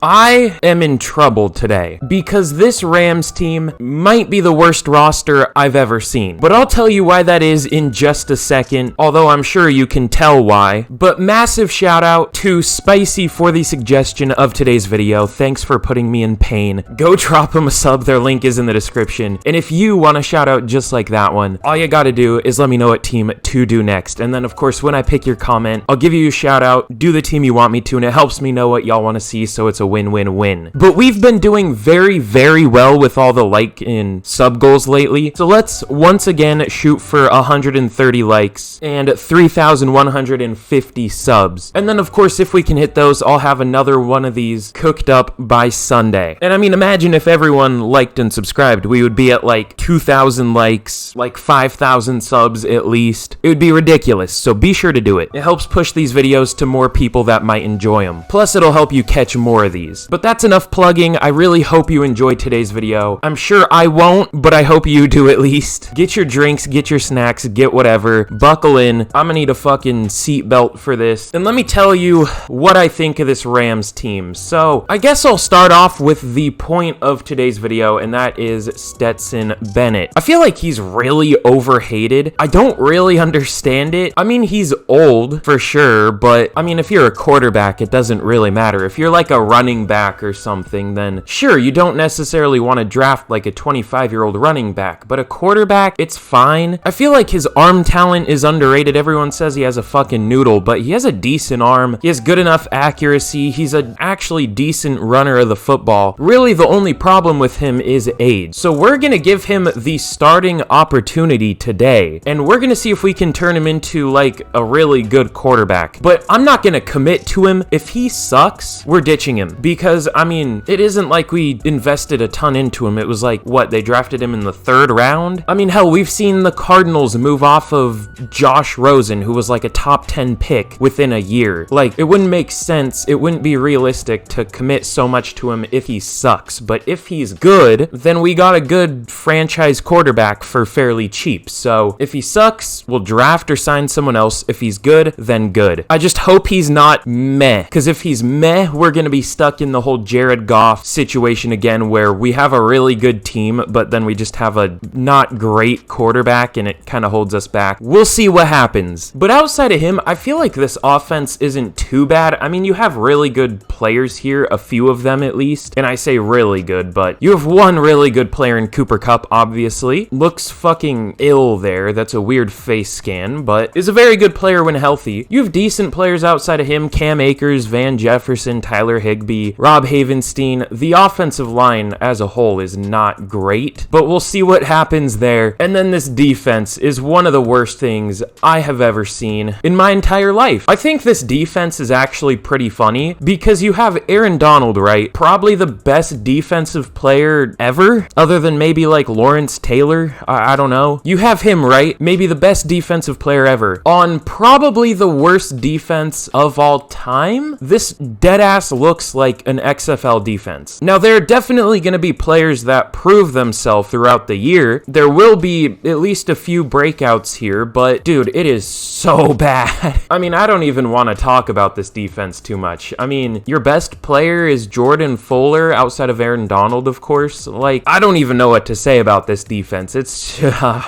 I am in trouble today because this Rams team might be the worst roster I've ever seen. But I'll tell you why that is in just a second, although I'm sure you can tell why. But massive shout out to Spicy for the suggestion of today's video. Thanks for putting me in pain. Go drop him a sub, their link is in the description. And if you want a shout out just like that one, all you gotta do is let me know what team to do next. And then of course when I pick your comment, I'll give you a shout out, do the team you want me to, and it helps me know what y'all want to see, so it's a win-win-win. But we've been doing very well with all the like and sub goals lately, so let's once again shoot for 130 likes and 3,150 subs. And then of course if we can hit those, I'll have another one of these cooked up by Sunday. And I mean, imagine if everyone liked and subscribed, we would be at like 2,000 likes, like 5,000 subs at least. It would be ridiculous, so be sure to do it. It helps push these videos to more people that might enjoy them. Plus it'll help you catch more of these. But that's enough plugging. I really hope you enjoyed today's video. I'm sure I won't, but I hope you do at least. Get your drinks, get your snacks, get whatever. Buckle in. I'm gonna need a fucking seatbelt for this. And let me tell you what I think of this Rams team. So, I guess I'll start off with the point of today's video, and that is Stetson Bennett. I feel like he's really overhated. I don't really understand it. I mean, he's old for sure, but I mean, if you're a quarterback, it doesn't really matter. If you're like a running back or something, then sure, you don't necessarily want to draft like a 25-year-old running back, but a quarterback, it's fine. I feel like his arm talent is underrated. Everyone says he has a fucking noodle, but he has a decent arm. He has good enough accuracy. He's an actually decent runner of the football. Really, the only problem with him is age. So we're gonna give him the starting opportunity today, and we're gonna see if we can turn him into like a really good quarterback. But I'm not gonna commit to him. If he sucks, we're ditching him. Because, I mean, it isn't like we invested a ton into him. It was like, what, they drafted him in the 3rd round? I mean, hell, we've seen the Cardinals move off of Josh Rosen, who was like a top 10 pick within a year. Like, it wouldn't make sense, it wouldn't be realistic to commit so much to him if he sucks. But if he's good, then we got a good franchise quarterback for fairly cheap. So, if he sucks, we'll draft or sign someone else. If he's good, then good. I just hope he's not meh. Because if he's meh, we're gonna be stuck in the whole Jared Goff situation again, where we have a really good team, but then we just have a not great quarterback and it kind of holds us back. We'll see what happens. But outside of him, I feel like this offense isn't too bad. I mean, you have really good players here, a few of them at least, and I say really good, but you have one really good player in Cooper Kupp, obviously. Looks fucking ill there. That's a weird face scan, but is a very good player when healthy. You have decent players outside of him: Cam Akers, Van Jefferson, Tyler Higbee, Rob Havenstein. The offensive line as a whole is not great, but we'll see what happens there. And then this defense is one of the worst things I have ever seen in my entire life. I think this defense is actually pretty funny because you have Aaron Donald, right? Probably the best defensive player ever, other than maybe like Lawrence Taylor. I don't know. You have him, right? Maybe the best defensive player ever on probably the worst defense of all time. This deadass looks like an XFL defense. Now, there are definitely going to be players that prove themselves throughout the year. There will be at least a few breakouts here, but dude, it is so bad. I mean, I don't even want to talk about this defense too much. I mean, your best player is Jordan Fuller, outside of Aaron Donald, of course. Like, I don't even know what to say about this defense. It's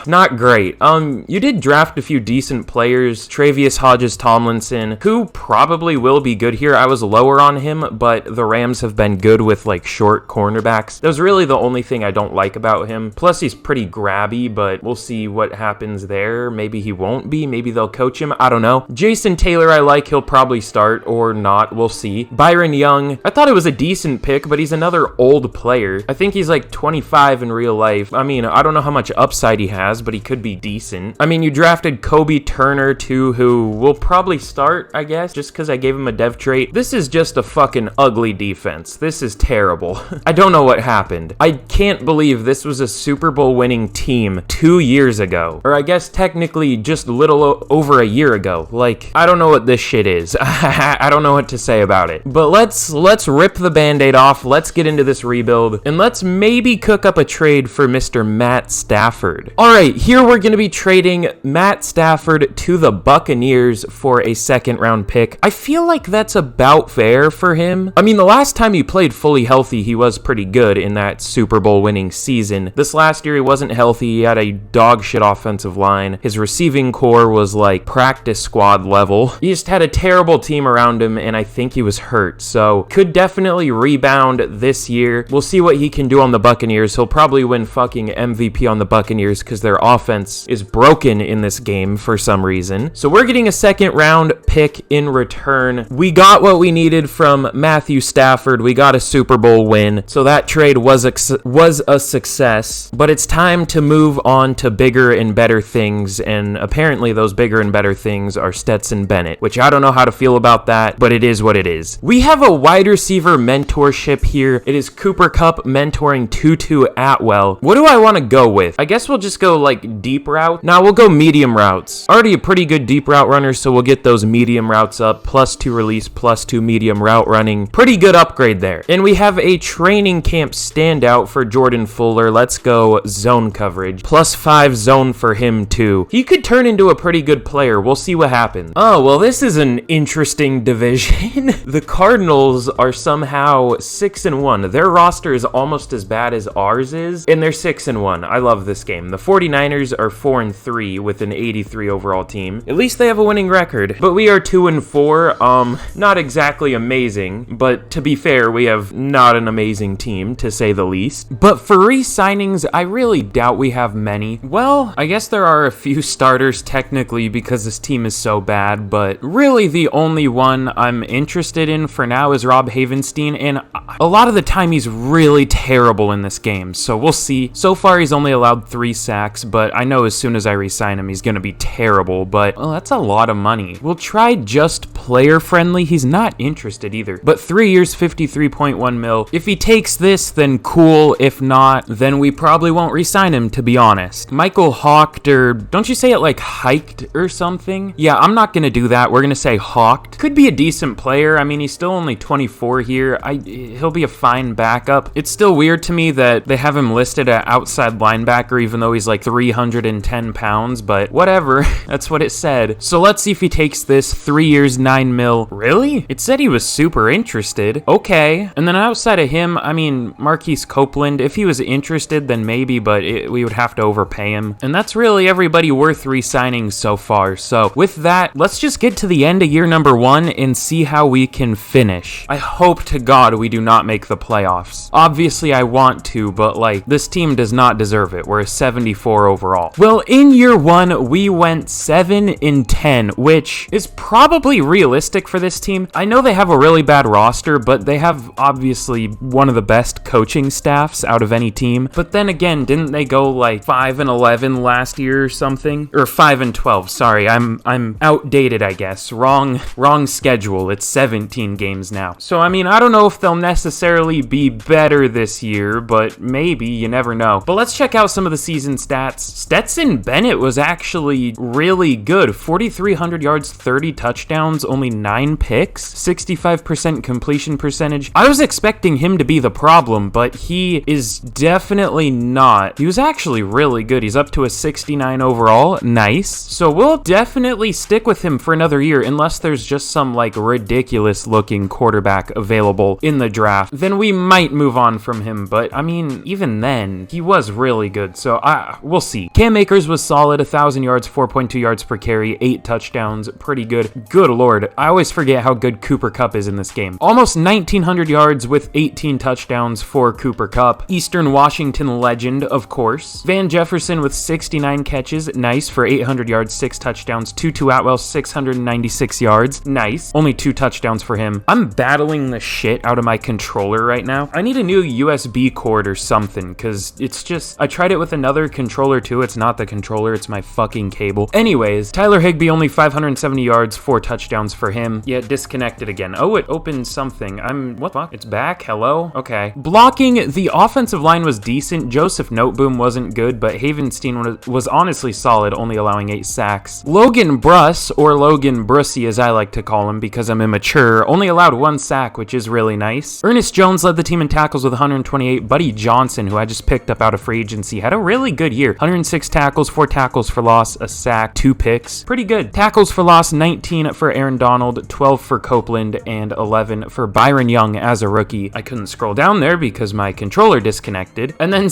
not great. You did draft a few decent players. Travius Hodges-Tomlinson, who probably will be good here. I was lower on him, but the Rams have been good with like short cornerbacks. That was really the only thing I don't like about him. Plus, he's pretty grabby, but we'll see what happens there. Maybe he won't be. Maybe they'll coach him. I don't know. Jason Taylor, I like. He'll probably start or not. We'll see. Byron Young, I thought it was a decent pick, but he's another old player. I think he's like 25 in real life. I mean, I don't know how much upside he has, but he could be decent. I mean, you drafted Kobe Turner too, who will probably start, I guess, just because I gave him a dev trait. This is just a fucking ugly defense. This is terrible. I don't know what happened. I can't believe this was a Super Bowl winning team 2 years ago. Or I guess technically just a little over a year ago. Like, I don't know what this shit is. I don't know what to say about it. But let's rip the band-aid off. Let's get into this rebuild. And let's maybe cook up a trade for Mr. Matt Stafford. Alright, here we're going to be trading Matt Stafford to the Buccaneers for a second round pick. I feel like that's about fair for him. I mean, the last time he played fully healthy, he was pretty good in that Super Bowl winning season. This last year, he wasn't healthy. He had a dog shit offensive line. His receiving core was like practice squad level. He just had a terrible team around him, and I think he was hurt. So could definitely rebound this year. We'll see what he can do on the Buccaneers. He'll probably win fucking MVP on the Buccaneers because their offense is broken in this game for some reason. So we're getting a second round pick in return. We got what we needed from Matthew Stafford. We got a Super Bowl win. So that trade was a success. But it's time to move on to bigger and better things. And apparently those bigger and better things are Stetson Bennett, which I don't know how to feel about that, but it is what it is. We have a wide receiver mentorship here. It is Cooper Kupp mentoring Tutu Atwell. What do I want to go with? I guess we'll just go like deep route. Now we'll go medium routes. Already a pretty good deep route runner, so we'll get those medium routes up. +2 release, +2 medium route running. Pretty good upgrade there. And we have a training camp standout for Jordan Fuller. Let's go zone coverage. +5 zone for him too. He could turn into a pretty good player. We'll see what happens. Oh, well, this is an interesting division. The Cardinals are somehow 6-1. Their roster is almost as bad as ours is, and they're 6-1. I love this game. The 49ers are 4-3 with an 83 overall team. At least they have a winning record. But we are 2-4. Not exactly amazing, but to be fair, we have not an amazing team, to say the least. But for re-signings, I really doubt we have many. Well, I guess there are a few starters technically because this team is so bad, but really the only one I'm interested in for now is Rob Havenstein, and a lot of the time he's really terrible in this game, so we'll see. So far he's only allowed 3 sacks, but I know as soon as I re-sign him he's gonna be terrible, but well, that's a lot of money. We'll try just player friendly. He's not interested either, but 3 years, 53.1 mil. If he takes this, then cool. If not, then we probably won't re-sign him, to be honest. Michael Hawked, or don't you say it like hiked or something? Yeah, I'm not gonna do that. We're gonna say Hawked. Could be a decent player. I mean, he's still only 24 here. He'll be a fine backup. It's still weird to me that they have him listed at outside linebacker, even though he's like 310 pounds, but whatever. That's what it said. So let's see if he takes this. 3 years, 9 mil. Really? It said he was super interested. Okay. And then outside of him, I mean, Marquise Copeland, if he was interested, then maybe, but we would have to overpay him. And that's really everybody worth re-signing so far. So with that, let's just get to the end of year number 1 and see how we can finish. I hope to God we do not make the playoffs. Obviously, I want to, but like, this team does not deserve it. We're a 74 overall. Well, in year 1, we went 7-10, which is probably realistic for this team. I know they have a really bad roster, but they have obviously one of the best coaching staffs out of any team. But then again, didn't they go like 5-11 last year or something? Or 5-12, sorry, I'm outdated, I guess. Wrong schedule. It's 17 games now. So I mean, I don't know if they'll necessarily be better this year, but maybe, you never know. But let's check out some of the season stats. Stetson Bennett was actually really good. 4,300 yards, 30 touchdowns, only 9 picks, 65% completion percentage. I was expecting him to be the problem, but he is definitely not. He was actually really good. He's up to a 69 overall. Nice. So we'll definitely stick with him for another year unless there's just some like ridiculous looking quarterback available in the draft. Then we might move on from him, but I mean, even then, he was really good. So we'll see. Cam Akers was solid. 1,000 yards, 4.2 yards per carry, 8 touchdowns. Pretty good. Good lord. I always forget how good Cooper Kupp is in this game. Almost 1,900 yards with 18 touchdowns for Cooper Kupp. Eastern Washington legend, of course. Van Jefferson with 69 catches. Nice for 800 yards, 6 touchdowns. Tutu Atwell, 696 yards. Nice. Only 2 touchdowns for him. I'm battling the shit out of my controller right now. I need a new USB cord or something, because it's just, I tried it with another controller too. It's not the controller, it's my fucking cable. Anyways, Tyler Higbee, only 570 yards, 4 touchdowns for him. Yeah, disconnected again. Oh, it opened something. What the fuck? It's back? Hello? Okay. Blocking, the offensive line was decent. Joseph Noteboom wasn't good, but Havenstein was honestly solid, only allowing 8 sacks. Logan Bruss, or Logan Brussy as I like to call him because I'm immature, only allowed 1 sack, which is really nice. Ernest Jones led the team in tackles with 128. Buddy Johnson, who I just picked up out of free agency, had a really good year. 106 tackles, 4 tackles for loss, a sack, 2 picks. Pretty good. Tackles for loss, 19 for Aaron Donald, 12 for Copeland, and 11 for Byron Young as a rookie. I couldn't scroll down there because my controller disconnected. And then,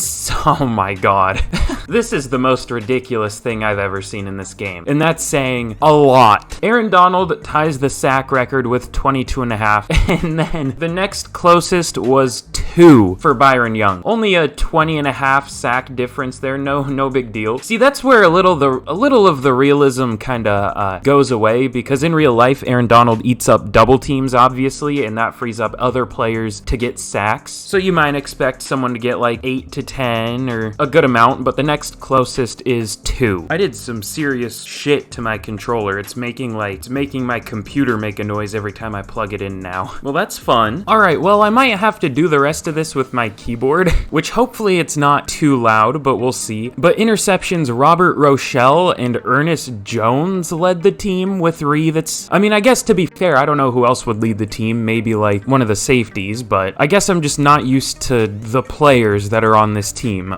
oh my god. This is the most ridiculous thing I've ever seen in this game. And that's saying a lot. Aaron Donald ties the sack record with 22 and a half. And then the next closest was 2 for Byron Young. Only a 20 and a half sack difference there. No big deal. See, that's where a little of the realism kind of goes away, because in real life, Aaron Donald eats up double teams, obviously, and that frees up other players to get sacks. So you might expect someone to get like 8 to 10 or a good amount, but the next closest is 2. I did some serious shit to my controller. It's making my computer make a noise every time I plug it in now. Well, that's fun. All right, well, I might have to do the rest of this with my keyboard, which hopefully it's not too loud, but we'll see. But interceptions, Robert Rochelle and Ernest Jones led the team with 3. I guess to be fair, I don't know who else would lead the team, maybe like one of the safeties, but I guess I'm just not used to the players that are on this team.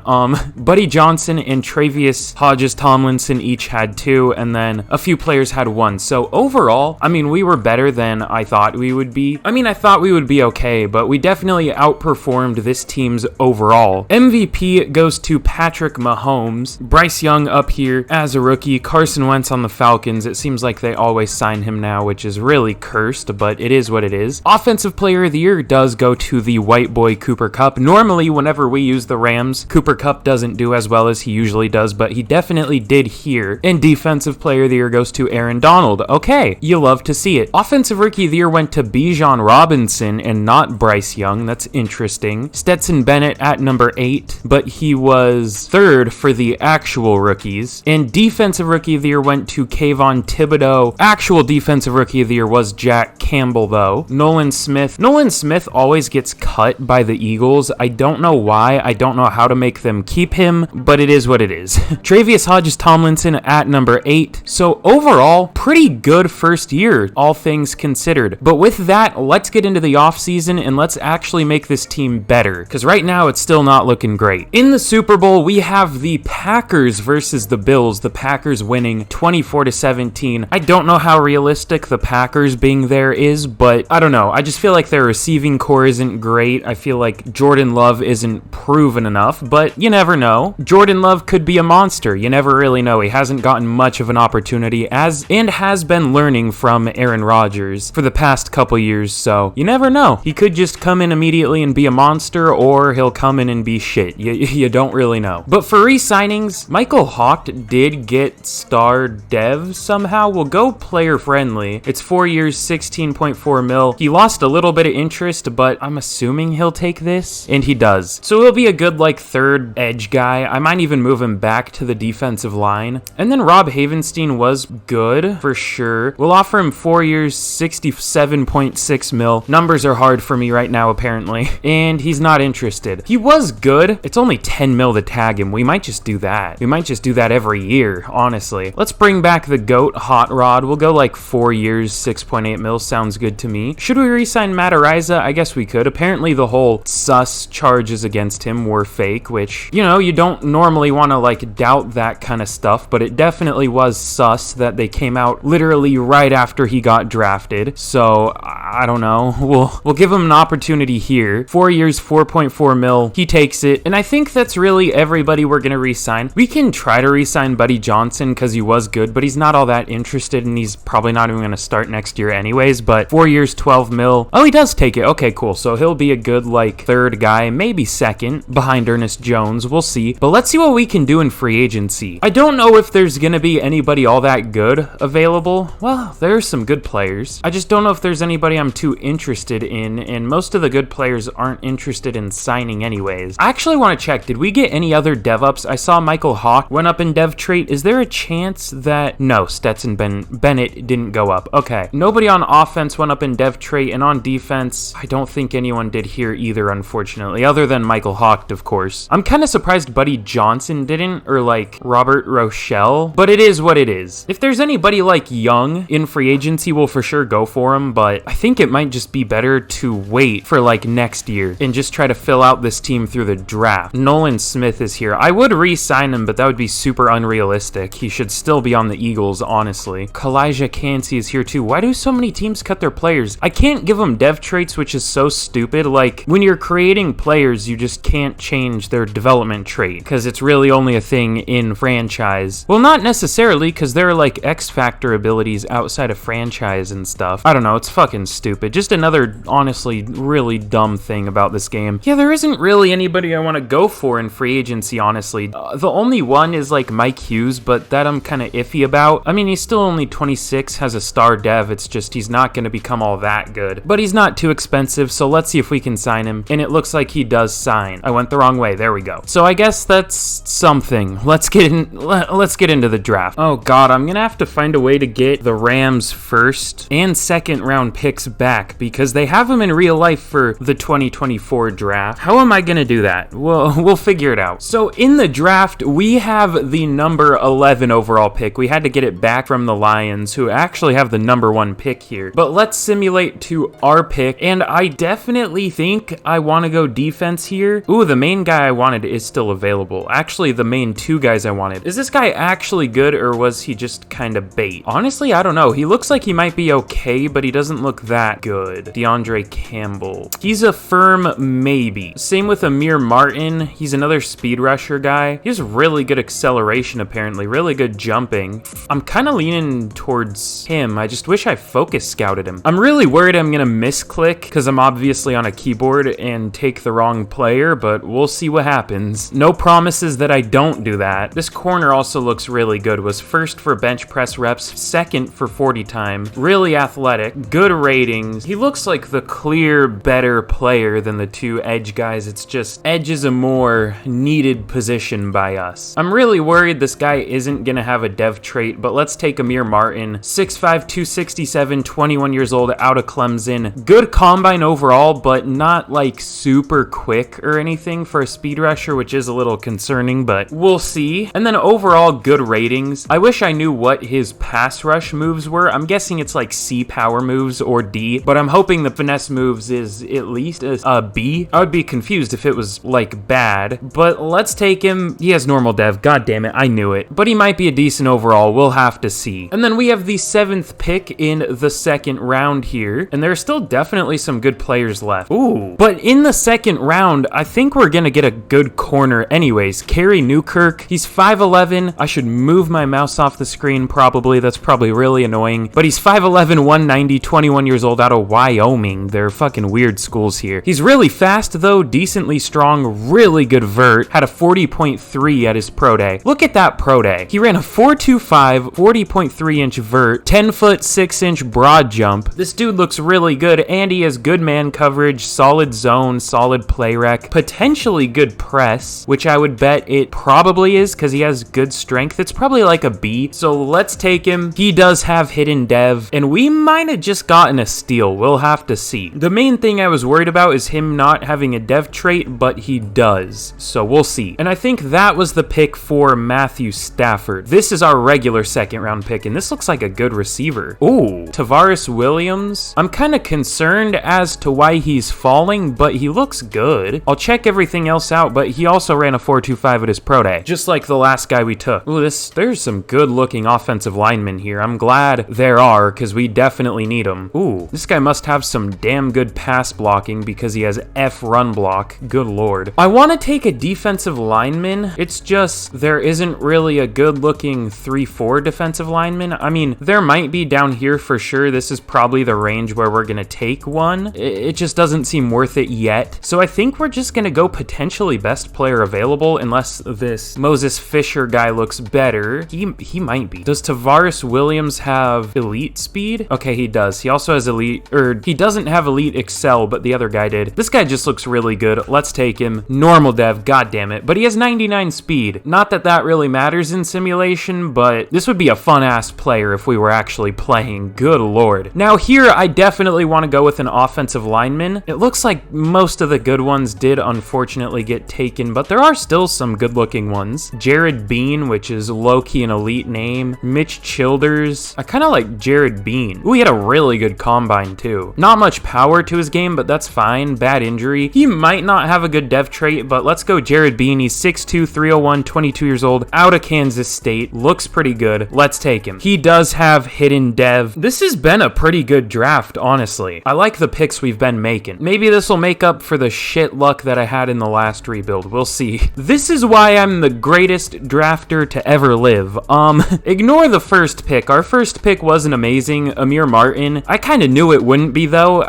Buddy Johnson and Travius Hodges-Tomlinson each had 2, and then a few players had 1. So overall, we were better than I thought we would be. I thought we would be okay, but we definitely outperformed this team's overall. MVP goes to Patrick Mahomes. Bryce Young up here as a rookie. Carson Wentz on the Falcons. It seems like they always sign him now, which is really cursed, but it is what it is. Offensive Player of the Year does go to the white boy Cooper Kupp. Normally, whenever we use the Rams, Cooper Kupp doesn't do as well as he usually does, but he definitely did here. And Defensive Player of the Year goes to Aaron Donald. Okay, you love to see it. Offensive Rookie of the Year went to Bijan Robinson and not Bryce Young. That's interesting. Stetson Bennett at number 8, but he was 3rd for the actual rookies. And Defensive Rookie of the Year went to Kayvon Thibodeau. Actual Defensive Rookie of the Year was Jack Campbell, though. Nolan Smith always gets cut by the Eagles. I don't know why. I don't know how to make them keep him, but it is what it is. Travius Hodges-Tomlinson at number 8. So overall, pretty good first year, all things considered. But with that, let's get into the offseason and let's actually make this team better, because right now it's still not looking great. In the Super Bowl, we have the Packers versus the Bills. The Packers winning 24-17. I don't know how realistic the Packers being there is, but I don't know. I just feel like their receiving core isn't great. I feel like Jordan Love isn't proven enough, but you never know. Jordan Love could be a monster. You never really know. He hasn't gotten much of an opportunity and has been learning from Aaron Rodgers for the past couple years, so you never know. He could just come in immediately and be a monster, or he'll come in and be shit. You don't really know. But for re-signings, Michael Hawk did get star dev somehow. We'll go player friendly. It's 4 years, 16.4 mil. He lost a little bit of interest, but I'm assuming he'll take this, and he does. So he'll be a good, 3rd edge guy. I might even move him back to the defensive line. And then Rob Havenstein was good, for sure. We'll offer him 4 years, 67.6 mil. Numbers are hard for me right now, apparently. And he's not interested. He was good. It's only 10 mil to tag him. We might just do that. We might just do that every year, honestly. Let's bring back the GOAT, Hot Rod. We'll go 4 years, 6.8 mil. Sounds good to me. Should we re-sign Matt Araiza? I guess we could. Apparently the whole sus charges against him were fake, which, you don't normally want to doubt that kind of stuff, but it definitely was sus that they came out literally right after he got drafted. So I don't know. We'll give him an opportunity here. 4 years, 4.4 mil. He takes it. And I think that's really everybody we're going to re-sign. We can try to re-sign Buddy Johnson because he was good, but he's not all that interested, and he's probably not even going to start next year anyways. But 4 years, 12 mil. Oh, he does take it. Okay, cool. So he'll be a good 3rd guy, maybe 2nd behind Ernest Jones. We'll see. But let's see what we can do in free agency. I don't know if there's going to be anybody all that good available. Well, there's some good players. I just don't know if there's anybody I'm too interested in, and most of the good players aren't interested in signing anyways. I actually want to check, did we get any other dev ups? I saw Michael Hawk went up in dev trait. Is there a chance that... No, Stetson Bennett didn't go up. Okay. Nobody on offense went up in dev trait, and on defense, I don't think anyone did here either, unfortunately, other than Michael Hawk, of course. I'm kind of surprised Buddy Johnson didn't, or Robert Rochelle, but it is what it is. If there's anybody Young in free agency, we'll for sure go for him, but I think it might just be better to wait for next year and just try to fill out this team through the draft. Nolan Smith is here. I would re-sign him, but that would be super unrealistic. He should still be on the Eagles, honestly. Kalijah Cansey is here too. Why do so many teams cut their players? I can't give them dev traits, which is so stupid. Like, when you're creating players, you just can't change their development trait because it's really only a thing in franchise. Well, not necessarily, because there are like X-Factor abilities outside of franchise and stuff. I don't know, it's fucking stupid. Just another, honestly, really dumb thing about this game. Yeah, there isn't really anybody I want to go for in free agency, honestly. The only one is like Mike Hughes, but that I'm kind of iffy about. I mean, he's still only 26, has a star dev. It's just he's not going to become all that good. But he's not too expensive, so let's see if we can sign him. And it looks like he does sign. I went the wrong way. There we go. So I guess that's something. Let's get into the draft. Oh god, I'm gonna have to find a way to get the Rams first and second round picks back because they have them in real life for the 2024 draft. How am I gonna do that? Well, we'll figure it out. So in the draft, we have the number 11 overall pick. We had to get it back from the Lions, who actually have the number 1 pick here. But let's simulate to our pick, and I definitely think I want to go defense here. Ooh, the main guy I wanted is still available. Actually, the main 2 guys I wanted. Is this guy actually good, or was he just kind of bait? Honestly, I don't know. He looks like he might be okay, but he doesn't look that good. DeAndre Campbell. He's a firm maybe. Same with Amir Martin. He's another speed rusher guy. He has really good acceleration, apparently. Really good jumping. I'm kind of leaning towards him. I just wish I focus scouted him. I'm really worried I'm going to misclick because I'm obviously on a keyboard and take the wrong player, but we'll see what happens. No promises that I don't do that. This corner also looks really good. Was first for bench press reps, second for 40 time. Really athletic, good ratings. He looks like the clear better player than the 2 edge guys. It's just edge is a more needed position by us. I'm really worried this guy isn't gonna have a dev trait, but let's take Amir Martin. 6'5", 267, 21 years old, out of Clemson. Good combine overall, but not like super quick or anything for a speed rusher, which is a little concerning, but we'll see. And then overall good ratings. I wish I knew what his pass rush moves were. I'm guessing it's like C power moves or D, but I'm hoping the finesse moves is at least a B. I would be confused if it was like bad, but let's take him. He has normal dev. God damn it, I knew it. But he might be a decent overall. We'll have to see. And then we have the 7th pick in the 2nd round here, and there are still definitely some good players left. Ooh. But in the 2nd round, I think we're gonna get a good corner anyways. Kerry Newkirk. He's 5'11". I should move my mouse off the screen probably. That's probably really annoying. But he's 5'11", 190, 21 years old, out of Wyoming. They're fucking weird schools here. He's really fast though, decently strong, really good vert. Had a 40.3 at his pro day. Look at that pro day. He ran a 4.25, 40.3 inch vert, 10 foot 6 inch broad jump. This dude looks really good, and he has good man coverage, solid zone, solid play rec, potentially good press, which I would bet it probably is because he has good strength. It's probably like a B. So let's take him. He does have hidden dev, and we might have just gotten a steal. We'll have to see. The main thing I was worried about is him not having a dev trait, but he does. So we'll see. And I think that was the pick for Matthew Stafford. This is our regular 2nd round pick, and this looks like a good receiver. Ooh, Tavares Williams. I'm kind of concerned as to why he's falling, but he looks good. I'll check everything else out, but he also ran a 4.25 at his pro day, just like the last guy we took. Ooh, there's some good looking offensive linemen here. I'm glad there are, because we definitely need them. Ooh, this guy must have some damn good pass blocking because he has F run block. Good lord. I want to take a defensive lineman. It's just there isn't really a good looking 3-4 defensive lineman. I mean, there might be down here for sure. This is probably the range where we're going to take one. It just doesn't seem worth it yet. So I think we're just going to go potentially best player available unless this Moses Fisher guy looks better. He might be. Does Tavares Williams have elite speed? Okay, he does. He also has elite, or he doesn't have elite excel, but the other guy did. This guy just looks really good. Let's take him. Normal dev, god damn it. But he has 99 speed. Not that that really matters in simulation, but this would be a fun ass player if we were actually playing. Good lord. Now here, I definitely want to go with an offensive lineman. It looks like most of the good ones did unfortunately get taken, but there are still some good looking ones. Jared Bean, which is low-key an elite name. Mitch Childers. I kind of like Jared Bean. Ooh, he had a really good combine too. Not much power to his game, but that's fine. fine. Bad injury. He might not have a good dev trait, but let's go Jared Bean. He's 6'2", 301, 22 years old, out of Kansas State. Looks pretty good. Let's take him. He does have hidden dev. This has been a pretty good draft, honestly. I like the picks we've been making. Maybe this will make up for the shit luck that I had in the last rebuild. We'll see. This is why I'm the greatest drafter to ever live. Ignore the first pick. Our first pick wasn't amazing. Amir Martin. I kind of knew it wouldn't be, though.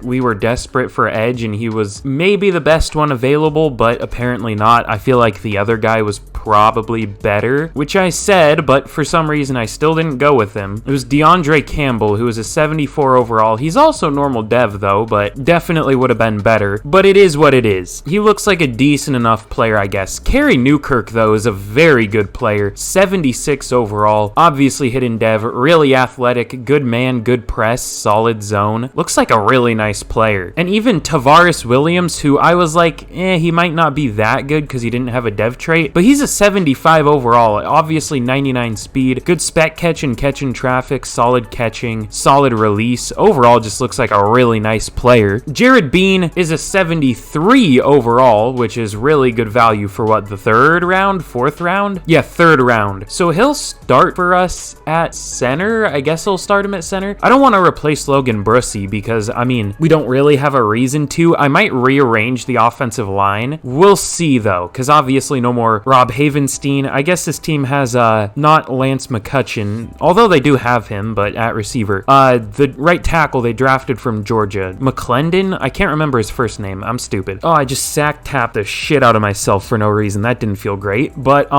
We were desperate for edge, and he was maybe the best one available, but apparently not. I feel like the other guy was probably better, which I said, but for some reason I still didn't go with him. It was DeAndre Campbell, who was a 74 overall. He's also normal dev, though, but definitely would have been better. But it is what it is. He looks like a decent enough player, I guess. Kerry Newkirk, though, is a very good player. 76 overall. Obviously hidden dev. Really athletic. Good man. Good press. Solid zone. Looks like a really nice player. And even Tavares Williams, who I was like, he might not be that good because he didn't have a dev trait, but he's a 75 overall. Obviously 99 speed. Good spec catch and catch in traffic. Solid catching. Solid release. Overall just looks like a really nice player. Jared Bean is a 73 overall, which is really good value for what, the third round? Fourth round? Yeah, third round. So he'll start for us at center. I guess he'll start him at center. I don't want to replace Logan Brussy because, I mean, we don't really have a reason to. I might rearrange the offensive line. We'll see, though, because obviously no more Rob Havenstein. I guess this team has not Lance McCutcheon, although they do have him, but at receiver. The right tackle they drafted from Georgia, McClendon. I can't remember his first name. I'm stupid. Oh, I just sack tapped the shit out of myself for no reason. That didn't feel great, but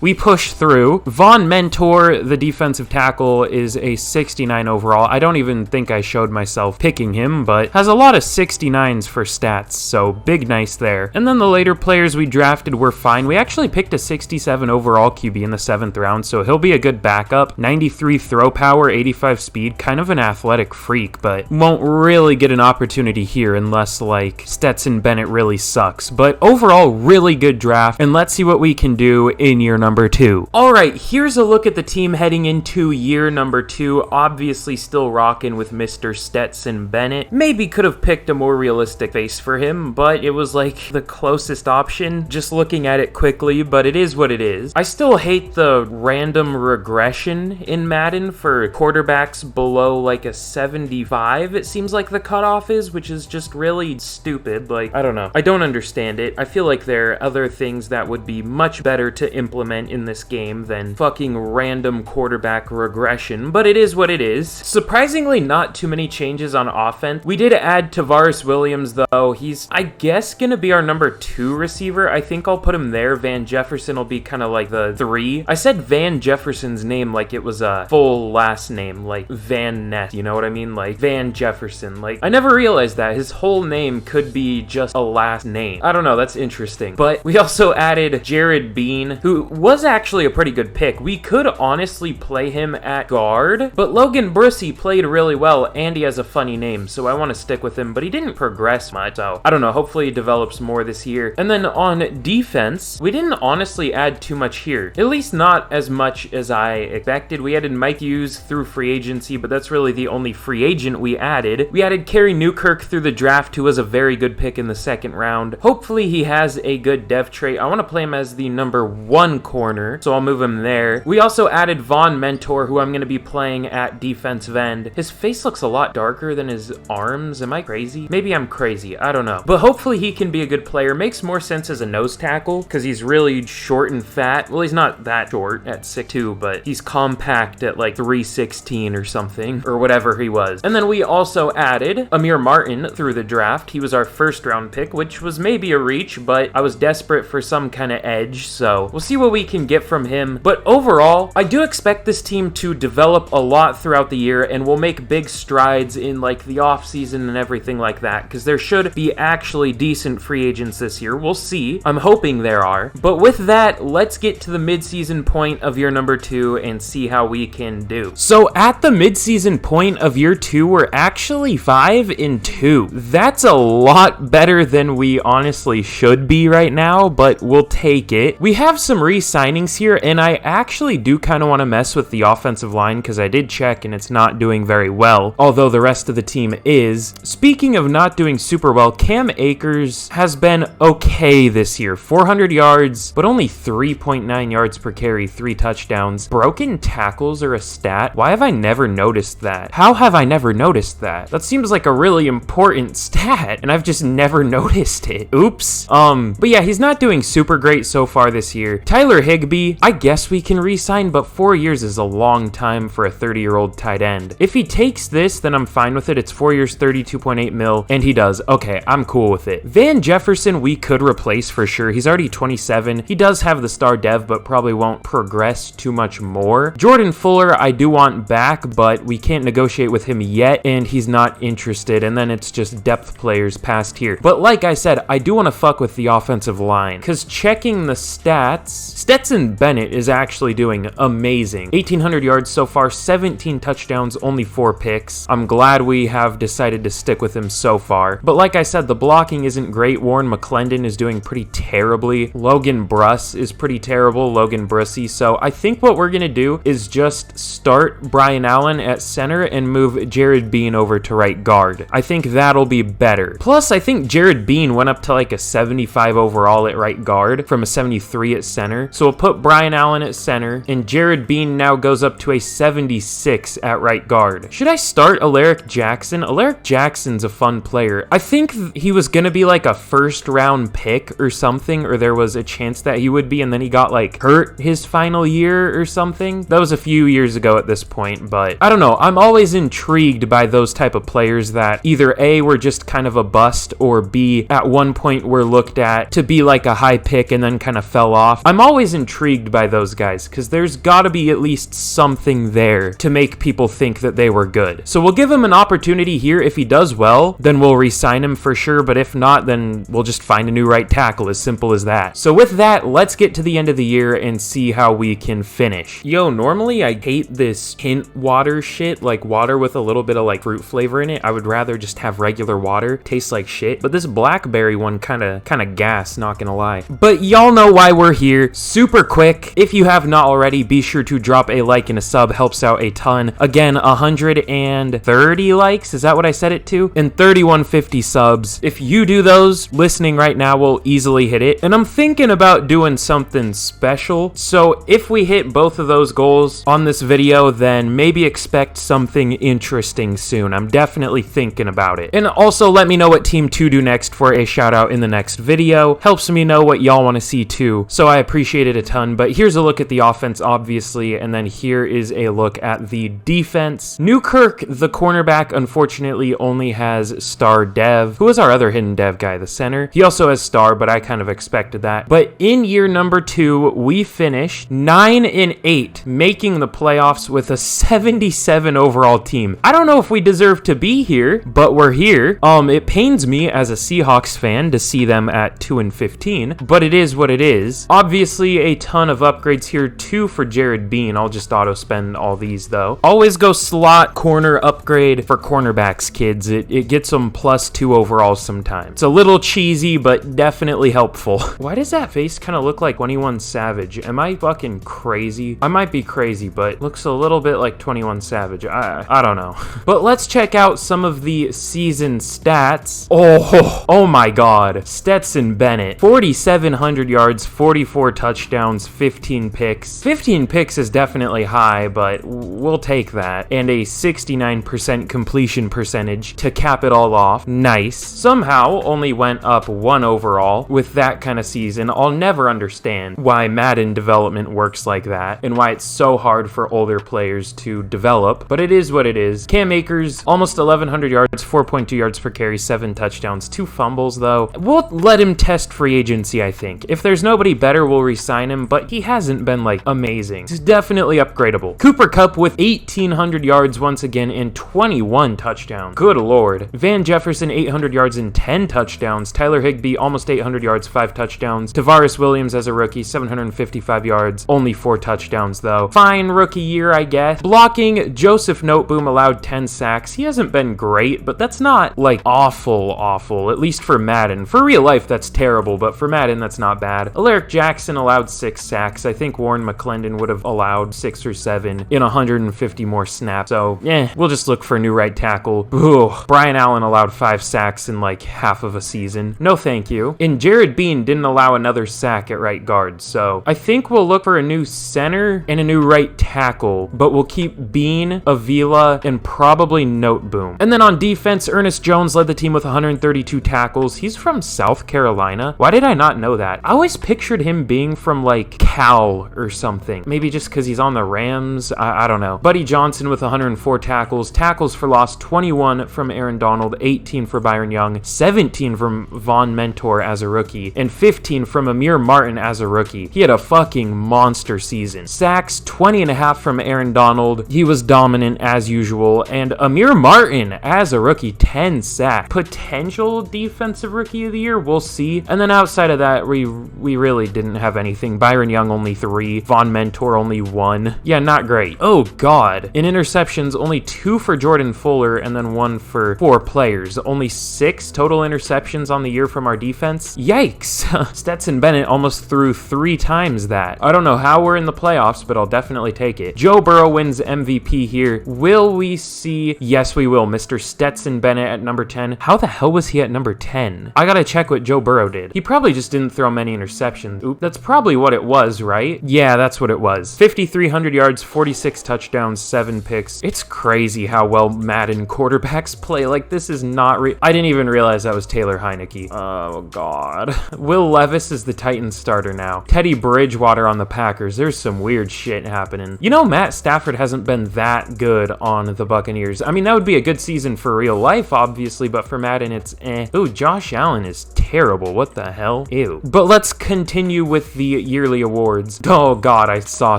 we pushed through. Von Mentor, the defensive tackle, is a 69 overall. I don't even think I showed myself picking him, but has a lot of 69s for stats, so big nice there. And then the later players we drafted were fine. We actually picked a 67 overall QB in the 7th round, so he'll be a good backup. 93 throw power, 85 speed, kind of an athletic freak, but won't really get an opportunity here unless, like, Stetson Bennett really sucks. But overall, really good draft, and let's see what we can do in year number 2. Alright, here's a look at the team heading into year number 2. Obviously still rocking with Mr. Stetson Bennett. Maybe could have picked a more realistic face for him, but it was like the closest option, just looking at it quickly, but it is what it is. I still hate the random regression in Madden for quarterbacks below like a 75, it seems like the cutoff is, which is just really stupid. Like, I don't know. I don't understand it. I feel like there are other things that would be much better to implement in this game than fucking random quarterback regression, but it is what it is. Surprisingly, not too many changes on offense. We did add Tavares Williams, though. He's, I guess, gonna be our number 2 receiver. I think I'll put him there. Van Jefferson will be kind of like the 3. I said Van Jefferson's name like it was a full last name, like Van Ness, you know what I mean? Like Van Jefferson. Like, I never realized that his whole name could be just a last name. I don't know, that's interesting. But we also added Jared Bean, who was actually a pretty good pick. We could honestly play him at guard, but Logan Brussy played really well, and he has a funny name, so I want to stick with him, but he didn't progress much, so I don't know, hopefully he develops more this year. And then on defense, we didn't honestly add too much here, at least not as much as I expected. We added Mike Hughes through free agency, but that's really the only free agent we added. We added Kerry Newkirk through the draft, who was a very good pick in the 2nd round. Hopefully he has a good dev trait. I want to play him as the number 1 corner, so I'll move him there. We also added Von Mentor, who I'm going to be playing at defensive end. His face looks a lot darker than his arms. Am I crazy? Maybe I'm crazy. I don't know. But hopefully he can be a good player. Makes more sense as a nose tackle because he's really short and fat. Well, he's not that short at 6'2", but he's compact at like 316 or something, or whatever he was. And then we also added Amir Martin through the draft. He was our 1st round pick, which was maybe a reach, but I was desperate for some kind of edge, so we'll see what we can get from him. But overall, I do expect this team to develop a lot throughout the year, and we'll make big strides in like the offseason and everything like that, because there should be actually decent free agents this year. We'll see. I'm hoping there are. But with that, let's get to the midseason point of year number 2 and see how we can do. So at the midseason point of year 2, we're actually 5-2. That's a lot better than we honestly should be right now, but we'll take it. We have some re-signings here, and I actually do kind of want to mess with the offensive line because I did check and it's not doing very well, although the rest of the team is. Speaking of of not doing super well, Cam Akers has been okay this year. 400 yards, but only 3.9 yards per carry, 3 touchdowns. Broken tackles are a stat. Why have I never noticed that? How have I never noticed that? That seems like a really important stat, and I've just never noticed it. Oops. But yeah, he's not doing super great so far this year. Tyler Higbee, I guess we can re-sign, but 4 years is a long time for a 30-year-old tight end. If he takes this, then I'm fine with it. It's 4 years, 32.8 mil, and he does. Okay, I'm cool with it. Van Jefferson, we could replace for sure. He's already 27. He does have the star dev, but probably won't progress too much more. Jordan Fuller, I do want back, but we can't negotiate with him yet, and he's not interested, and then it's just depth players past here. But like I said, I do want to fuck with the offensive line, because checking the stats, Stetson Bennett is actually doing amazing. 1,800 yards so far, 17 touchdowns, only 4 picks. I'm glad we have decided to stick with him so far. But like I said, the blocking isn't great. Warren McClendon is doing pretty terribly. Logan Bruss is pretty terrible, Logan Brussy. So I think what we're going to do is just start Brian Allen at center and move Jared Bean over to right guard. I think that'll be better. Plus, I think Jared Bean went up to like a 75 overall at right guard from a 73 at center. So we'll put Brian Allen at center, and Jared Bean now goes up to a 76 at right guard. Should I start Alaric Jackson? Alaric Jackson's a fun player. I think he was going to be like a first round pick or something, or there was a chance that he would be, and then he got like hurt his final year or something. That was a few years ago at this point, but I don't know. I'm always intrigued by those type of players that either A, were just kind of a bust, or B, at one point were looked at to be like a high pick and then kind of fell off. I'm always intrigued by those guys because there's got to be at least something there to make people think that they were good. So we'll give him an opportunity here. If he does well, then we'll re-sign him for sure, but if not, then we'll just find a new right tackle. As simple as that. So with that, let's get to the end of the year and see how we can finish. Yo, normally I hate this hint water shit, like water with a little bit of like fruit flavor in it. I would rather just have regular water. Tastes like shit. But this blackberry one kind of gas, not gonna lie. But y'all know why we're here. Super quick. If you have not already, be sure to drop a like and a sub. Helps out a ton. Again, 130 likes. Is that what I said it to? And 3150 subs. If you do those, listening right now will easily hit it. And I'm thinking about doing something special. So if we hit both of those goals on this video, then maybe expect something interesting soon. I'm definitely thinking about it. And also let me know what team to do next for a shout out in the next video. Helps me know what y'all want to see too. So I appreciate it a ton. But here's a look at the offense, obviously. And then here is a look at the defense. Newkirk, the cornerback, unfortunately only has star dev. Who is our other hidden dev guy? The center. He also has star, but I kind of expected that. But in year number 2, we finished 9-8, making the playoffs with a 77 overall team. I don't know if we deserve to be here, but we're here. It pains me as a Seahawks fan to see them at 2-15, but it is what it is. Obviously, a ton of upgrades here too for Jared Bean. I'll just auto spend all these though. Always go slot corner upgrade for cornerbacks, kids. It gets them +2 overall sometimes. It's a little cheesy, but definitely helpful. Why does that face kind of look like 21 Savage? Am I fucking crazy? I might be crazy, but looks a little bit like 21 Savage. I don't know. But let's check out some of the season stats. Oh my god. Stetson Bennett. 4,700 yards, 44 touchdowns, 15 picks. 15 picks is definitely high, but we'll take that. And a 69% completion percentage to cap it all off. Nice. Somehow only went up 1 overall with that kind of season. I'll never understand why Madden development works like that and why it's so hard for older players to develop, but it is what it is. Cam Akers, almost 1,100 yards, 4.2 yards per carry, 7 touchdowns, 2 fumbles though. We'll let him test free agency, I think. If there's nobody better, we'll re-sign him, but he hasn't been like amazing. He's definitely upgradable. Cooper Kupp with 1,800 yards once again and 21 touchdowns. Good lord. Van Jefferson, 800 yards and 10 touchdowns. Tyler Higbee, almost 800 yards, 5 touchdowns. Tavares Williams as a rookie, 755 yards, only 4 touchdowns though. Fine rookie year, I guess. Blocking, Joseph Noteboom allowed 10 sacks. He hasn't been great, but that's not like awful, at least for Madden. For real life, that's terrible, but for Madden, that's not bad. Alaric Jackson allowed 6 sacks. I think Warren McClendon would have allowed 6 or 7 in 150 more snaps. So, we'll just look for a new right tackle. Ooh, Brian Allen Allen allowed 5 sacks in like half of a season. No thank you. And Jared Bean didn't allow another sack at right guard, so I think we'll look for a new center and a new right tackle, but we'll keep Bean, Avila, and probably Noteboom. And then on defense, Ernest Jones led the team with 132 tackles. He's from South Carolina. Why did I not know that? I always pictured him being from like Cal or something. Maybe just because he's on the Rams. I don't know. Buddy Johnson with 104 tackles. Tackles for loss, 21 from Aaron Donald, 18 for Byron Young, 17 from Von Mentor as a rookie, and 15 from Amir Martin as a rookie. He had a fucking monster season. Sacks, 20 and a half from Aaron Donald. He was dominant as usual. And Amir Martin as a rookie, 10 sacks. Potential defensive rookie of the year, we'll see. And then outside of that, we really didn't have anything. Byron Young only 3, Von Mentor only 1. Yeah, not great. Oh god. In interceptions, only 2 for Jordan Fuller and then 1 for 4 players. Only 6 total interceptions on the year from our defense. Yikes. Stetson Bennett almost threw 3 times that. I don't know how we're in the playoffs, but I'll definitely take it. Joe Burrow wins MVP here. Will we see? Yes, we will. Mr. Stetson Bennett at number 10. How the hell was he at number 10? I gotta check what Joe Burrow did. He probably just didn't throw many interceptions. Oop, that's probably what it was, right? Yeah, that's what it was. 5,300 yards, 46 touchdowns, 7 picks. It's crazy how well Madden quarterbacks play. Like, this is not I didn't even realize that was Taylor Heineke. Oh, God. Will Levis is the Titans starter now. Teddy Bridgewater on the Packers. There's some weird shit happening. You know, Matt Stafford hasn't been that good on the Buccaneers. I mean, that would be a good season for real life, obviously, but for Madden, it's eh. Ooh, Josh Allen is terrible. What the hell? Ew. But let's continue with the yearly awards. Oh, God, I saw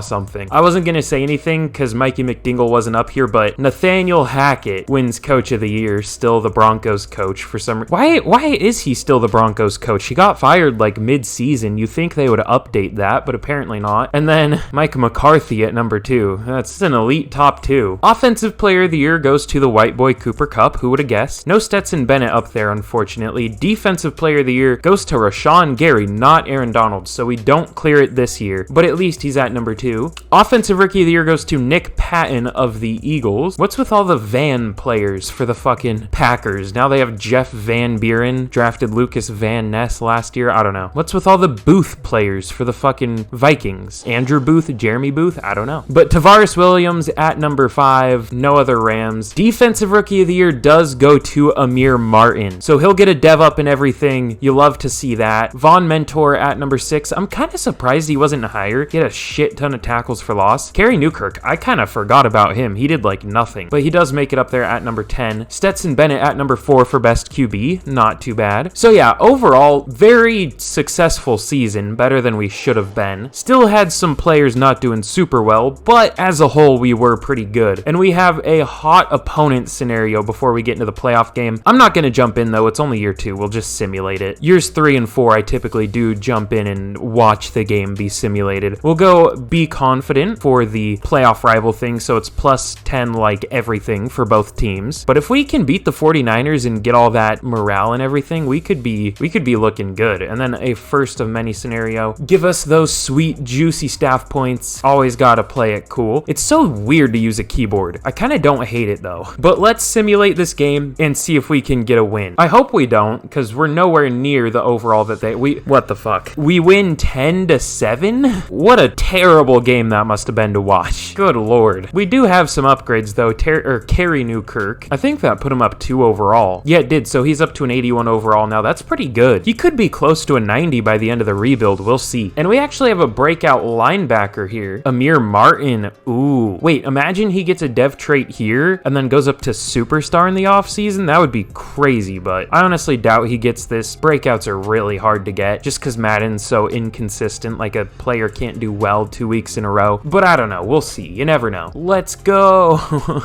something. I wasn't going to say anything because Mikey McDingle wasn't up here, but Nathaniel Hackett wins Coach of the Year, still the Broncos coach for some reason. Why is he still the Broncos coach? He got fired like mid-season. You think they would update that, but apparently not. And then Mike McCarthy at number 2. That's an elite top 2. Offensive Player of the Year goes to the white boy Cooper Kupp. Who would have guessed? No Stetson Bennett up there, unfortunately. Defensive Player of the Year goes to Rashawn Gary, not Aaron Donald, so we don't clear it this year, but at least he's at number 2. Offensive Rookie of the Year goes to Nick Patton of the Eagles. What's with all the Van players for the fucking Packers? Now they have Jeff Van Buren, drafted Lucas Van Ness last year. I don't know. What's with all the Booth players for the fucking Vikings? Andrew Booth, Jeremy Booth? I don't know. But Tavares Williams at number 5. No other Rams. Defensive Rookie of the Year does go to Amir Martin, so he'll get a dev up and everything. You love to see that. Von Mentor at number 6. I'm kind of surprised he wasn't higher. He had a shit ton of tackles for loss. Kerry Newkirk, I kind of forgot about him. He did like nothing, but he does make it up there at number 10. Stetson Bennett at number 4 for best QB. Not too bad. So yeah, overall, very successful season. Better than we should have been. Still had some players not doing super well, but as a whole, we were pretty good. And we have a hot opponent scenario before we get into the playoff game. I'm not going to jump in though. It's only year 2. We'll just simulate it. Years 3 and 4, I typically do jump in and watch the game be simulated. We'll go be confident for the playoff rival thing, so it's plus 10 like everything for both teams. But if we can beat the 49ers and get all that morale and everything, we could be looking good. And then a first of many scenario. Give us those sweet, juicy staff points. Always gotta play it cool. It's so weird to use a keyboard. I kind of don't hate it though. But let's simulate this game and see if we can get a win. I hope we don't, because we're nowhere near the overall that what the fuck? We win 10-7? What a terrible game that must have been to watch. Good lord. We do have some upgrades though. Kerry Newkirk. I think that put him up 2 overall. Yeah, it did. So he's up to an 81 overall now. That's pretty good. He could be close to a 90 by the end of the rebuild. We'll see. And we actually have a breakout linebacker here. Amir Martin. Ooh. Wait, imagine he gets a dev trait here and then goes up to superstar in the offseason. That would be crazy, but I honestly doubt he gets this. Breakouts are really hard to get just because Madden's so inconsistent. Like a player can't do well 2 weeks in a row. But I don't know. We'll see. You never know. Let's go.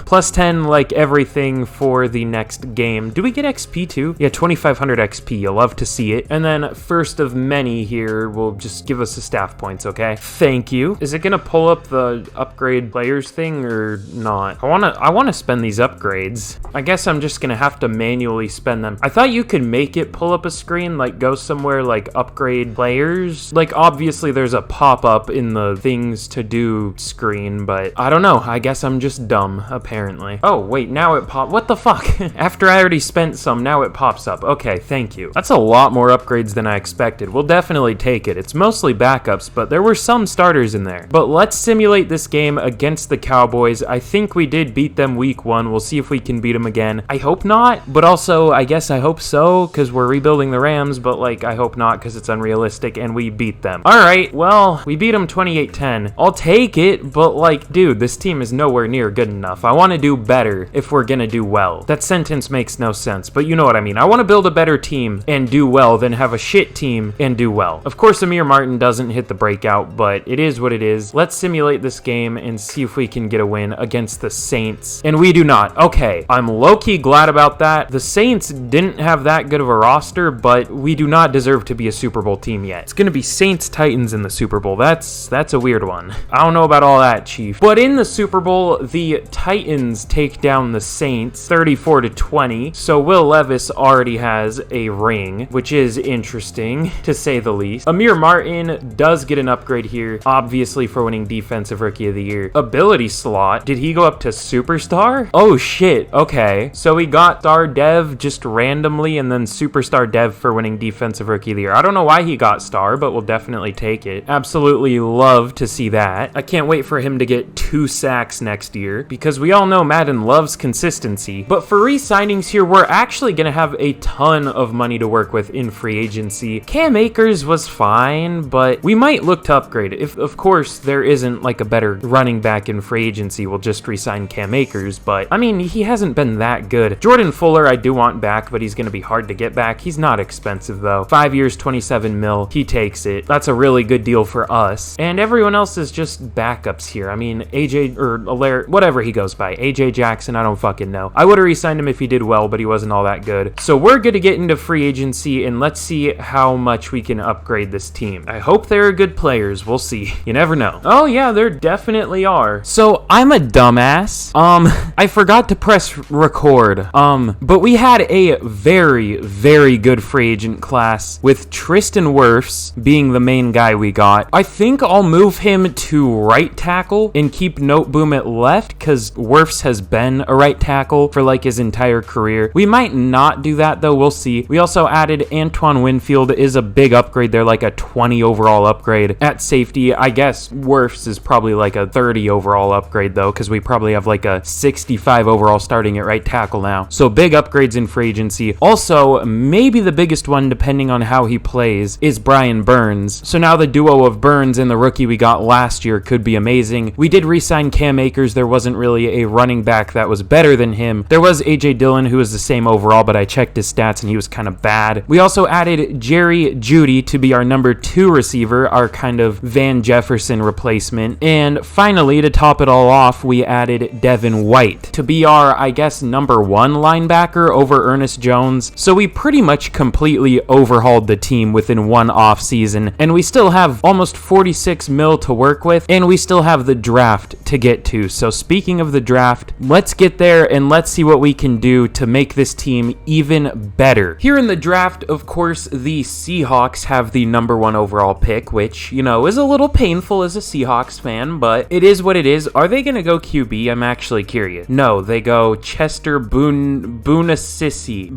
Plus 10 like everything for the next game. Do we get XP too? Yeah, 2,500 XP. You'll love to see it. And then first of many here will just give us the staff points, okay? Thank you. Is it gonna pull up the upgrade players thing or not? I wanna spend these upgrades. I guess I'm just gonna have to manually spend them. I thought you could make it pull up a screen, like go somewhere like upgrade players. Like obviously there's a pop-up in the things to do screen, but I don't know. I guess I'm just dumb, apparently. Oh, wait, now it popped. What the fuck? After I already spent some, now it pops up. Okay, thank you. That's a lot more upgrades than I expected. We'll definitely take it. It's mostly backups, but there were some starters in there. But let's simulate this game against the Cowboys. I think we did beat them week 1. We'll see if we can beat them again. I hope not, but also I guess I hope so because we're rebuilding the Rams, but like I hope not because it's unrealistic and we beat them. All right, well, we beat them 28-10. I'll take it, but like, dude, this team is nowhere near good enough. I want to do better if we're gonna do well. That sentence makes no sense, but you know what I mean. I want to build a better team and do well than have a shit team and do well. Of course, Amir Martin doesn't hit the breakout, but it is what it is. Let's simulate this game and see if we can get a win against the Saints. And we do not. Okay, I'm low-key glad about that. The Saints didn't have that good of a roster, but we do not deserve to be a Super Bowl team yet. It's gonna be Saints-Titans in the Super Bowl. That's a weird one. I don't know about all that, Chief. But in the Super Bowl, the Titans take down the Saints 34-20. So Will Levis already has a ring, which is interesting to say the least. Amir Martin does get an upgrade here, obviously for winning Defensive Rookie of the Year. Ability slot. Did he go up to Superstar? Oh shit. Okay. So we got Star Dev just randomly and then Superstar Dev for winning Defensive Rookie of the Year. I don't know why he got Star, but we'll definitely take it. Absolutely love to see that. I can't wait for him to get 2 sacks next year because we all know Madden loves consistency. But for re-signings here, we're actually going to have a ton of money to work with in free agency. Cam Akers was fine, but we might look to upgrade. If, of course, there isn't like a better running back in free agency, we'll just re-sign Cam Akers. But, I mean, he hasn't been that good. Jordan Fuller, I do want back, but he's going to be hard to get back. He's not expensive, though. 5 years, 27 mil. He takes it. That's a really good deal for us. And everyone else is just backups here. I mean, AJ, or Alaire, whatever he goes by. AJ Jackson, I don't fucking know. I would have re-signed him if he did well, but he wasn't all that good. So we're going to get into free agency, and let's see how much we can upgrade this team. I hope there are good players. We'll see. You never know. Oh, yeah, there definitely are. So I'm a dumbass. I forgot to press record. But we had a very, very good free agent class with Tristan Wirfs being the main guy we got. I think I'll move him to right tackle and keep Noteboom at left because Wirfs has been a right tackle for like his entire career. We might not do that though. We'll see. We also added Antoine Winfield is a big upgrade. They're like a 20 overall upgrade at safety. I guess Wirfs is probably like a 30 overall upgrade though because we probably have like a 65 overall starting at right tackle now. So big upgrades in free agency. Also, maybe the biggest one depending on how he plays is Brian Burns. So now the duo of Burns and the rookie we got last year could be amazing. We did re-sign Cam Akers. There wasn't really a running back that was better than him. There was AJ Dillon who was the same overall, but I checked his stats and he was kind of bad. We also added Jerry Jeudy to be our number 2 receiver, our kind of Van Jefferson replacement. And finally, to top it all off, we added Devin White to be our, I guess, number 1 linebacker over Ernest Jones. So we pretty much completely overhauled the team within one off season, and we still have almost 46 mil to work with, and we still have the draft to get to. So speaking of the draft, let's get there and let's see what we can do to make this team even better. Here in the draft, of course, the Seahawks have the number 1 overall pick, which, you know, is a little painful as a Seahawks fan, but it is what it is. Are they going to go QB? I'm actually curious. No, they go Chester Boonasisi.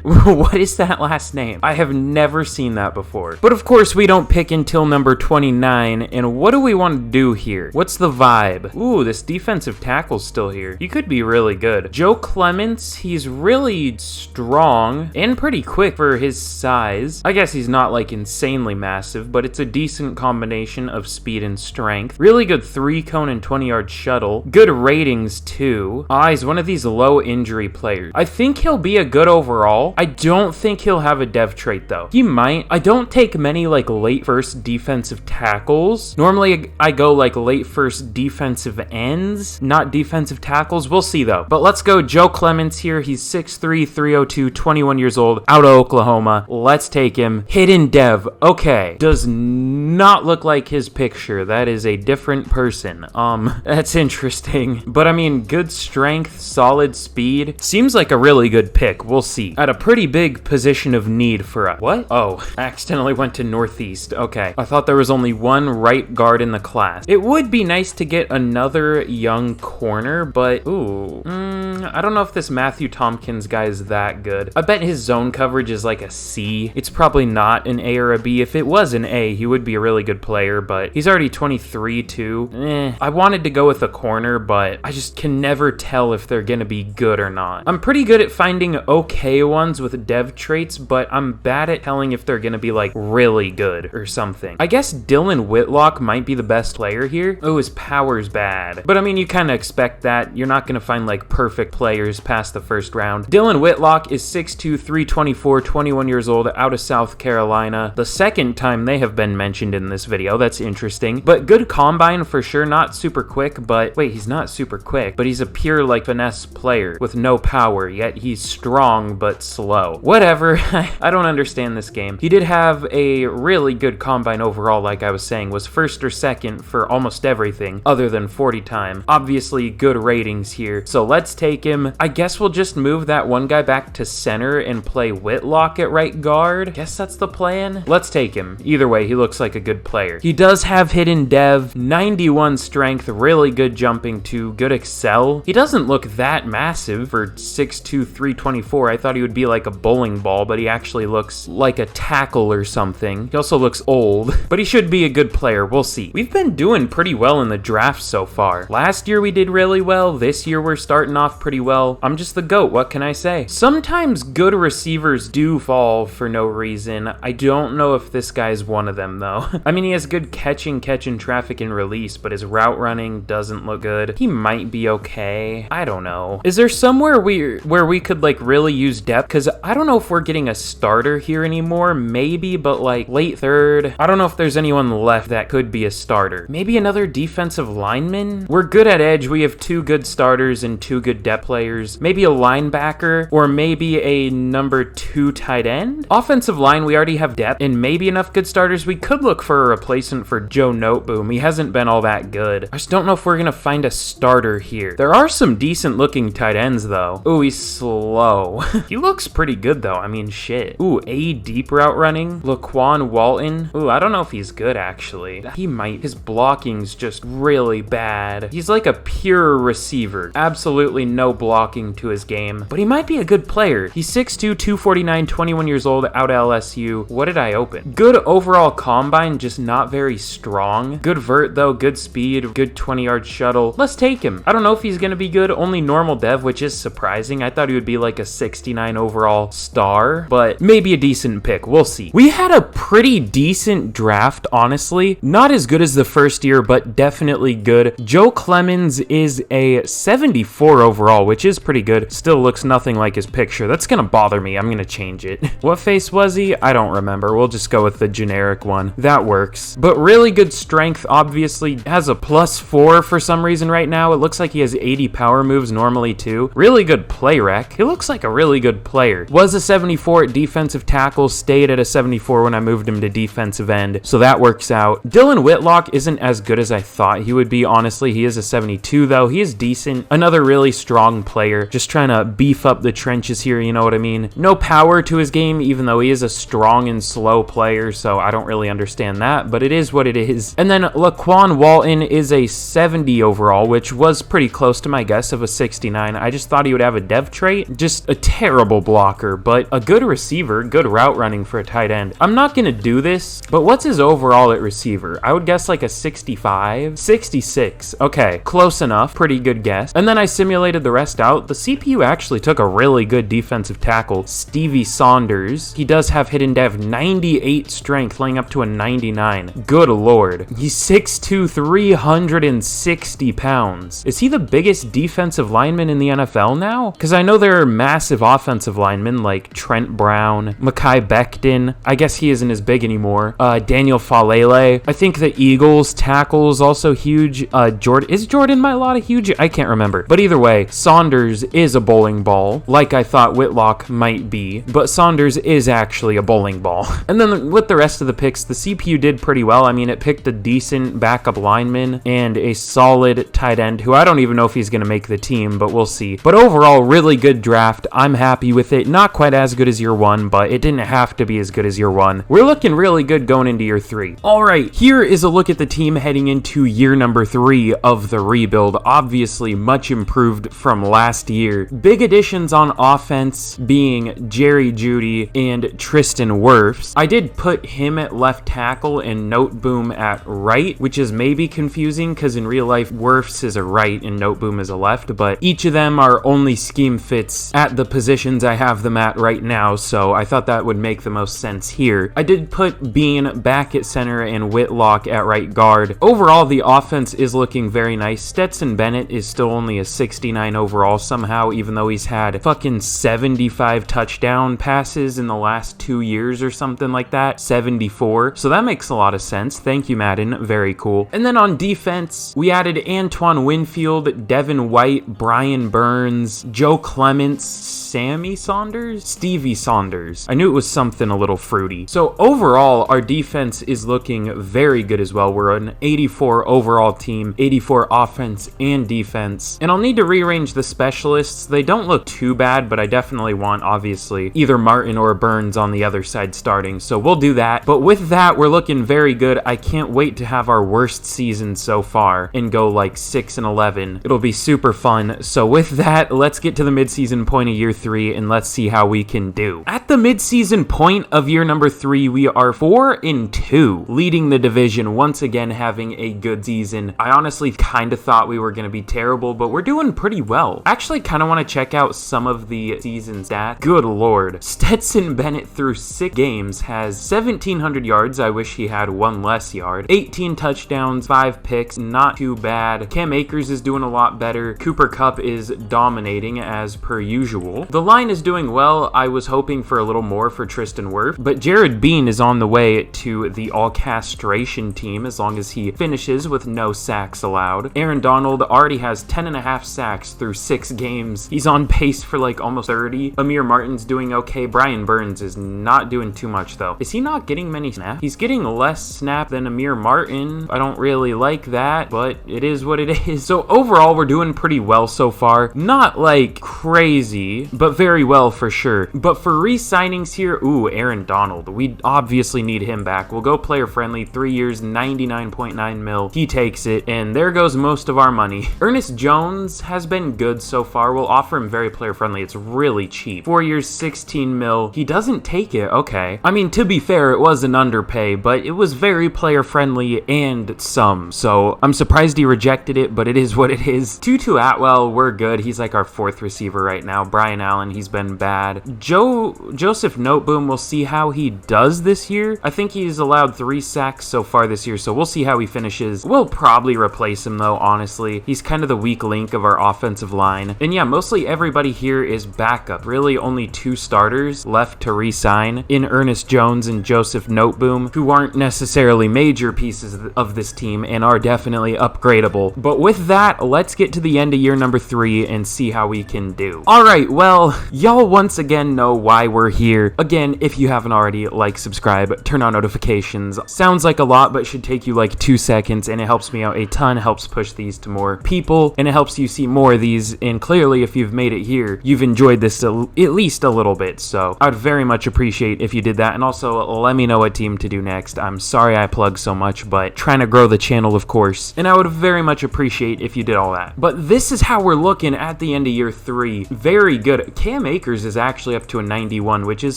What is that last name? I have never seen that before. But of course, we don't pick until number 29, and what do we want to do here? What's the vibe? Ooh, this defensive tackle's still here. He could be really good. Joe Clements, he's really strong and pretty quick for his size. I guess he's not like insanely massive, but it's a decent combination of speed and strength. Really good 3-cone and 20-yard shuttle. Good ratings too. He's one of these low injury players. I think he'll be a good overall. I don't think he'll have a dev trait though. He might. I don't take many like late first defensive tackles. Normally I go like late first defensive ends, not defensive tackles. We'll see though. But let's go Joe Clements here. He's 6'3", 302, 21 years old, out of Oklahoma. Let's take him. Hidden dev. Okay. Does not look like his picture. That is a different person. That's interesting. But I mean, good strength, solid speed. Seems like a really good pick. We'll see. At a pretty big position of need for us. What? Oh, I accidentally went to Northeast. Okay. I thought there was only one right guard in the class. It would be nice to get another young corner, but ooh, I don't know if this Matthew Tompkins guy is that good. I bet his zone coverage is like a C. It's probably not an A or a B. If it was an A, he would be a really good player, but he's already 23 too. I wanted to go with a corner, but I just can never tell if they're gonna be good or not. I'm pretty good at finding okay ones with dev traits, but I'm bad at telling if they're gonna be like really good or something. I guess Dylan Whitlock might be the best player here. Oh, his power's bad. But I mean, you kind of expect that. You're not gonna find like perfect players past the first round. Dylan Whitlock is 6'2", 324, 21 years old, out of South Carolina. The second time they have been mentioned in this video. That's interesting. But good combine for sure. Not super quick, but wait, he's not super quick, but he's a pure like finesse player with no power, yet he's strong but slow. Whatever. I don't understand this game. He did have a really good combine overall, like I was saying, was first or second for almost everything other than 40 time. Obviously good ratings here, so let's take him. I guess we'll just move that one guy back to center and play Whitlock at right guard. Guess that's the plan. Let's take him. Either way, he looks like a good player. He does have hidden dev, 91 strength, really good jumping too, good excel. He doesn't look that massive for 6'2", 324. I thought he would be like a bowling ball, but he actually looks like a tackle or something. He also looks old, but he should be a good player. We'll see. We've been doing pretty well in the draft so far. Last year we did really well. This year we're starting off pretty well. I'm just the GOAT. What can I say? Sometimes good receivers do fall for no reason. I don't know if this guy's one of them though. I mean, he has good catch in traffic and release, but his route running doesn't look good. He might be okay. I don't know. Is there somewhere where we could like really use depth? Because I don't know if we're getting a starter here anymore. Maybe, but like late third. I don't know if there's anyone left that could be a starter. Maybe another defensive lineman? We're good at edge. We have 2 good starters and 2 good depth players. Maybe a linebacker or maybe a number 2 tight end. Offensive line, we already have depth and maybe enough good starters. We could look for a replacement for Joe Noteboom. He hasn't been all that good. I just don't know if we're gonna find a starter here. There are some decent looking tight ends though. Ooh, he's slow. He looks pretty good though. I mean, shit. Ooh, A deep route running. Laquan Walton. Ooh, I don't know if he's good actually. He might. His blocking's just really bad. He's like a pure receiver. Absolutely no blocking to his game, but he might be a good player. He's 6'2", 249, 21 years old, out of LSU. What did I open? Good overall combine, just not very strong. Good vert though, good speed, good 20-yard shuttle. Let's take him. I don't know if he's gonna be good. Only normal dev, which is surprising. I thought he would be like a 69 overall star, but maybe a decent pick. We'll see. We had a pretty decent draft, honestly. Not as good as the first year, but definitely good. Joe Clemens is a 74 overall, which is pretty good. Still looks nothing like his picture. That's gonna bother me. I'm gonna change it. What face was he? I don't remember. We'll just go with the generic one. That works. But really good strength, obviously. Has a +4 for some reason right now. It looks like he has 80 power moves normally too. Really good play rec. He looks like a really good player. Was a 74 at defensive tackle, stayed at a 74 when I moved him to defensive end, so that works out. Dylan Whitlock isn't as good as I thought he would be, honestly. He is a 72 though. He is decent. Another really strong player. Just trying to beef up the trenches here, you know what I mean? No power to his game, even though he is a strong and slow player, so I don't really understand that, but it is what it is. And then Laquan Walton is a 70 overall, which was pretty close to my guess of a 69. I just thought he would have a dev trait. Just a terrible blocker, but a good receiver, good route running for a tight end. I'm not gonna do this, but what's his overall at receiver? I would guess like a 65, 66. Okay, close enough. Pretty good guess. And then I simulated the rest out. The CPU actually took a really good defensive tackle, Stevie Saunders. He does have hidden dev, 98 strength, laying up to a 99. Good lord. He's 6'2", 360 pounds. Is he the biggest defensive lineman in the NFL now? Because I know there are massive offensive linemen like Trent Brown, Mekhi Becton. I guess he isn't as big anymore. Daniel Falele. I think the Eagles tackle is also huge. Is Jordan Mailata huge? I can't remember. But either way, Saunders is a bowling ball, like I thought Whitlock might be, but Saunders is actually a bowling ball. And then with the rest of the picks, the CPU did pretty well. I mean, it picked a decent backup lineman and a solid tight end who I don't even know if he's going to make the team, but we'll see. But overall, really good draft. I'm happy with it. Not quite as good as year one, but it didn't have to be as good as year one. We're looking really good going into year 3. All right, here is a look at the team heading into year number 3 of the rebuild. Obviously, much improved from last year. year. Big additions on offense being Jerry Jeudy and Tristan Wirfs. I did put him at left tackle and Noteboom at right, which is maybe confusing because in real life Wirfs is a right and Noteboom is a left, but each of them are only scheme fits at the positions I have them at right now, so I thought that would make the most sense here. I did put Bean back at center and Whitlock at right guard. Overall, the offense is looking very nice. Stetson Bennett is still only a 69 overall somehow, even though he's had fucking 75 touchdown passes in the last 2 years or something like that. 74. So that makes a lot of sense. Thank you, Madden. Very cool. And then on defense, we added Antoine Winfield, Devin White, Brian Burns, Joe Clements, Sammy Saunders? Stevie Saunders. I knew it was something a little fruity. So overall, our defense is looking very good as well. We're an 84 overall team, 84 offense and defense. And I'll need to rearrange the specialists. They don't look too bad, but I definitely want, obviously, either Martin or Burns on the other side starting. So we'll do that. But with that, we're looking very good. I can't wait to have our worst season so far and go like 6-11. It'll be super fun. So with that, let's get to the midseason point of year 3 and let's see how we can do. At the midseason point of year number 3, we are 4-2, leading the division, once again having a good season. I honestly kind of thought we were going to be terrible, but we're doing pretty well. Actually, kind of want to check out some of the season stats. Good lord. Stetson Bennett through 6 games has 1,700 yards. I wish he had one less yard. 18 touchdowns, 5 picks. Not too bad. Cam Akers is doing a lot better. Cooper Kupp is dominating as per usual. The line is doing well. I was hoping for a little more for Tristan Wirfs, but Jared Bean is on the way to the all-castration team as long as he finishes with no sacks allowed. Aaron Donald already has 10.5 sacks through 6 games. He's on pace for like almost 30. Amir Martin's doing okay. Brian Burns is not doing too much though. Is he not getting many snaps? He's getting less snap than Amir Martin. I don't really like that, but it is what it is. So overall, we're doing pretty well so far. Not like crazy, but very well for sure. But for re-signings here, ooh, Aaron Donald. We obviously need him back. We'll go player friendly, 3 years, 99.9 mil. He takes it, and there goes most of our money. Ernest Jones has been good so far. We'll offer him very player friendly. It's really cheap. 4 years, 16 mil. He doesn't take it. Okay. I mean, to be fair, it was an underpay, but it was very player friendly and some. So I'm surprised he rejected it, but it is what it is. Tutu Atwell, we're good. He's like our 4th receiver right now. Brian Allen, he's been bad. Joseph Noteboom, we'll see how he does this year. I think he's allowed 3 sacks so far this year, so we'll see how he finishes. We'll probably replace him though, honestly. He's kind of the weak link of our offensive line. And yeah, mostly everybody here is backup. Really only 2 starters left to re-sign in Ernest Jones and Joseph Noteboom, who aren't necessarily major pieces of this team and are definitely upgradable. But with that, let's get to the end of year number 3 and see how we can do. Alright, well, y'all once again know why we're here. Again, if you haven't already, like, subscribe, turn on notifications. Sounds like a lot, but should take you like 2 seconds, and it helps me out a ton, helps push these to more people, and it helps you see more of these. And clearly, if you've made it here, you've enjoyed this at least a little bit, so I'd very much appreciate if you did that. And also, let me know what team to do next. I'm sorry I plug so much, but trying to grow the channel, of course, and I would very much appreciate if you did all that. But this is how we're looking at the end of year 3. Very good. Cam Akers is actually up to a 91, which is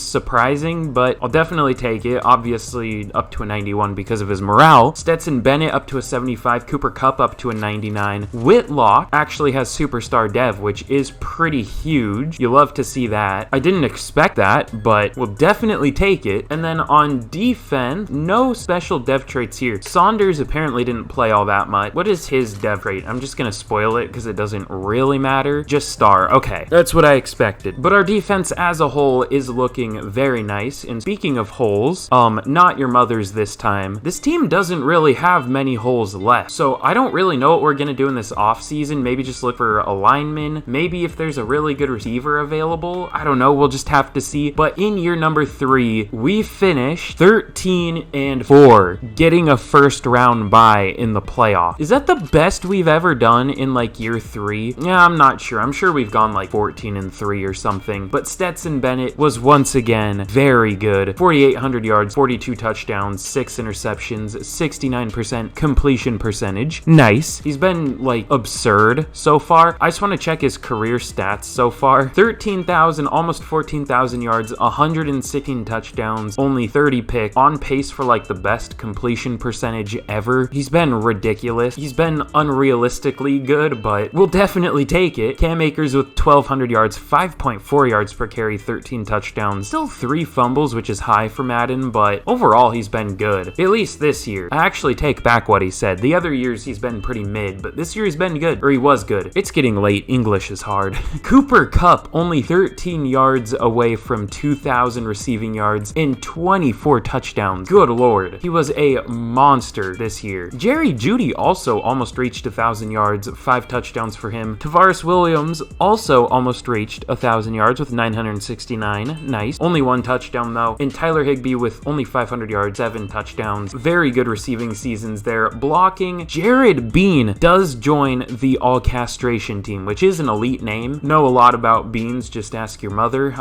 surprising, but I'll definitely take it. Obviously up to a 91 because of his morale. Stetson Bennett up to a 75. Cooper Kupp up to a 99. Whitlock actually has superstar dev, which is pretty huge. You love to see that. I didn't expect that, but we'll definitely take it. And then on defense, no special dev traits here. Saunders apparently didn't play all that much. What is his dev trait? I'm just gonna spoil it because it doesn't really matter. Just star. Okay, that's what I expected. But our defense as a whole is looking very nice. And speaking of holes, not your mother's this time. This team doesn't really have many holes left. So I don't really know what we're gonna do in this offseason. Maybe just look for a lineman. Maybe if there's a really good receiver available. I don't know. We'll just have to see. But in year number 3, we finished 13-4, getting a first round bye in the playoff. Is that the best we've ever done in like year 3? Yeah, I'm not sure. I'm sure we've gone like 14-3 or something. But Stetson Bennett was once again very good. 4,800 yards, 42 touchdowns, 6 interceptions, 69% completion percentage. Nice. He's been like absurd so far. I just want to check his his career stats so far. 13,000, almost 14,000 yards, 116 touchdowns, only 30 picks, on pace for like the best completion percentage ever. He's been ridiculous. He's been unrealistically good, but we'll definitely take it. Cam Akers with 1,200 yards, 5.4 yards per carry, 13 touchdowns. Still 3 fumbles, which is high for Madden, but overall he's been good. At least this year. I actually take back what he said. The other years he's been pretty mid, but this year he's been good. Or he was good. It's getting late. English is hard. Cooper Kupp, only 13 yards away from 2,000 receiving yards and 24 touchdowns. Good lord. He was a monster this year. Jerry Jeudy also almost reached 1,000 yards, 5 touchdowns for him. Tavares Williams also almost reached 1,000 yards with 969. Nice. Only 1 touchdown though. And Tyler Higbee with only 500 yards, 7 touchdowns. Very good receiving seasons there. Blocking, Jared Bean does join the all castration team, which is an elite name. Know a lot about beans, just ask your mother.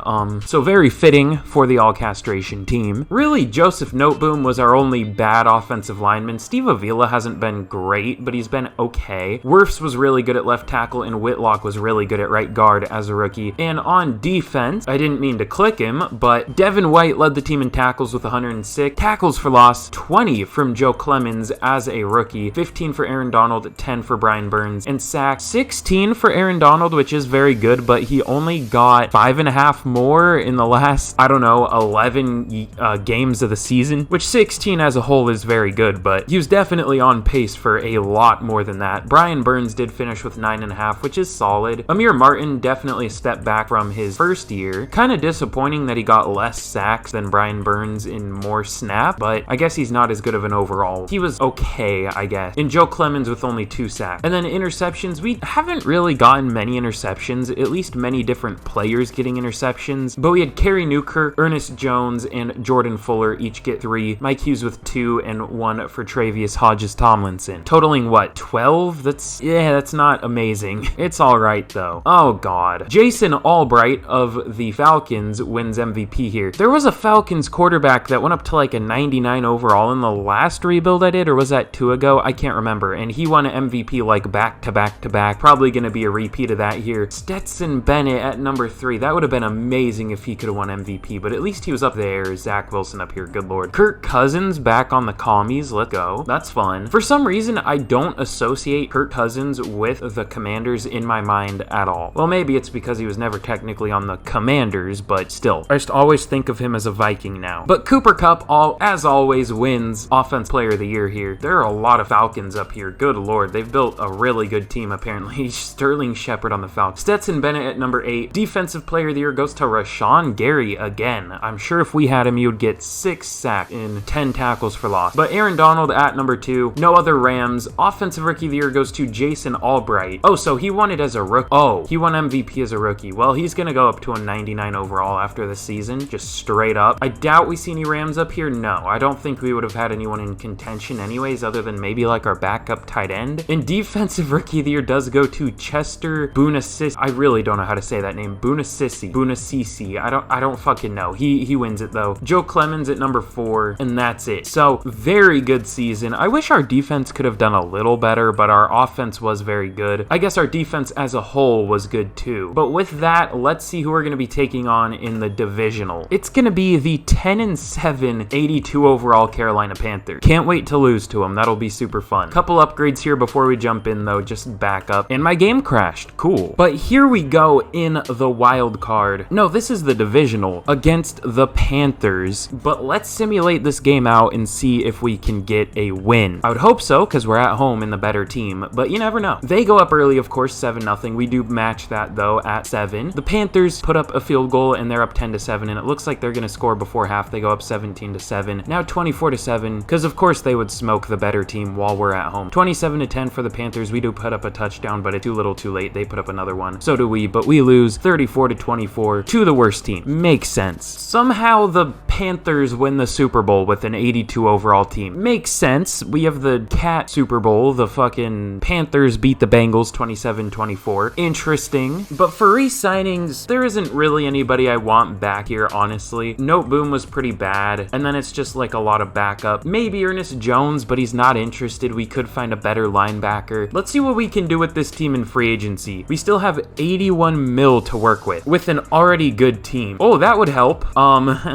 So very fitting for the all castration team. Really, Joseph Noteboom was our only bad offensive lineman. Steve Avila hasn't been great, but he's been okay. Wirfs was really good at left tackle, and Whitlock was really good at right guard as a rookie. And on defense, I didn't mean to click him, but Devin White led the team in tackles with 106. Tackles for loss, 20 from Joe Clemens as a rookie, 15 for Aaron Donald, 10 for Brian Burns, and sacks, 16 for Aaron Donald, which is very good, but he only got 5.5 more in the last, 11 games of the season, which 16 as a whole is very good, but he was definitely on pace for a lot more than that. Brian Burns did finish with 9.5, which is solid. Amir Martin definitely a step back from his first year. Kind of disappointing that he got less sacks than Brian Burns in more snap, but I guess he's not as good of an overall. He was okay, I guess. And Joe Clemens with only 2 sacks. And then interceptions, we haven't really gotten many interceptions, at least many different players getting interceptions, but we had Kerry Newkirk, Ernest Jones, and Jordan Fuller each get 3, Mike Hughes with 2, and 1 for Travius Hodges-Tomlinson. Totaling what, 12? That's not amazing. It's alright though. Oh god. Jason Albright of the Falcons wins MVP here. There was a Falcons quarterback that went up to like a 99 overall in the last rebuild I did, or was that 2 ago? I can't remember, and he won an MVP like back to back to back. Probably gonna be a repeat of that here. Stetson Bennett at number 3. That would have been amazing if he could have won MVP, but at least he was up there. Zach Wilson up here, good lord. Kirk Cousins back on the commies, let's go. That's fun. For some reason, I don't associate Kirk Cousins with the Commanders in my mind at all. Well, maybe it's because he was never technically on the Commanders, but still. I just always think of him as a Viking now. But Cooper Kupp, as always, wins Offense Player of the Year here. There are a lot of Falcons up here, good lord. They've built a really good team, apparently. Sterling Shepard on the Falcons. Stetson Bennett at number 8. Defensive Player of the Year goes to Rashawn Gary again. I'm sure if we had him, he would get 6 sacks and 10 tackles for loss. But Aaron Donald at number 2. No other Rams. Offensive Rookie of the Year goes to Jason Albright. Oh, so he won it as a rookie. Oh, he won MVP as a rookie. Well, he's going to go up to a 99 overall after the season, just straight up. I doubt we see any Rams up here. No, I don't think we would have had anyone in contention anyways, other than maybe like our backup tight end. And Defensive Rookie of the Year does go to Chester Bunasisi. I really don't know how to say that name. Bunasisi. I don't fucking know. He wins it though. Joe Clemens at number 4, and that's it. So very good season. I wish our defense could have done a little better, but our offense was very good. I guess our defense as a whole was good too. But with that, let's see who we're going to be taking on in the divisional. It's going to be the 10-7, 82 overall Carolina Panthers. Can't wait to lose to them. That'll be super fun. Couple upgrades here before we jump in though, just back up. And my game crashed. Cool. But here we go in the wild card. No, this is the divisional against the Panthers. But let's simulate this game out and see if we can get a win. I would hope so, because we're at home in the better team, but you never know. They go up early, of course, 7-0. We do match that though at 7. The Panthers put up a field goal and they're up 10-7, and it looks like they're going to score before half. They go up 17-7. Now 24-7, because of course they would smoke the better team while we're at home. 27-10 for the Panthers. We do put up a touchdown, but it's too little too late. They put up another one. So do we, but we lose 34-24 to the worst team. Makes sense. Somehow the Panthers win the Super Bowl with an 82 overall team. Makes sense. We have the Cat Super Bowl. The fucking Panthers beat the Bengals 27-24. Interesting. But for re-signings, there isn't really anybody I want back here, honestly. Noteboom was pretty bad, and then it's just like a lot of backup. Maybe Ernest Jones, but he's not interested. We could find a better linebacker. Let's see what we can do with this team in free agency. see. We still have 81 mil to work with an already good team. Oh, that would help.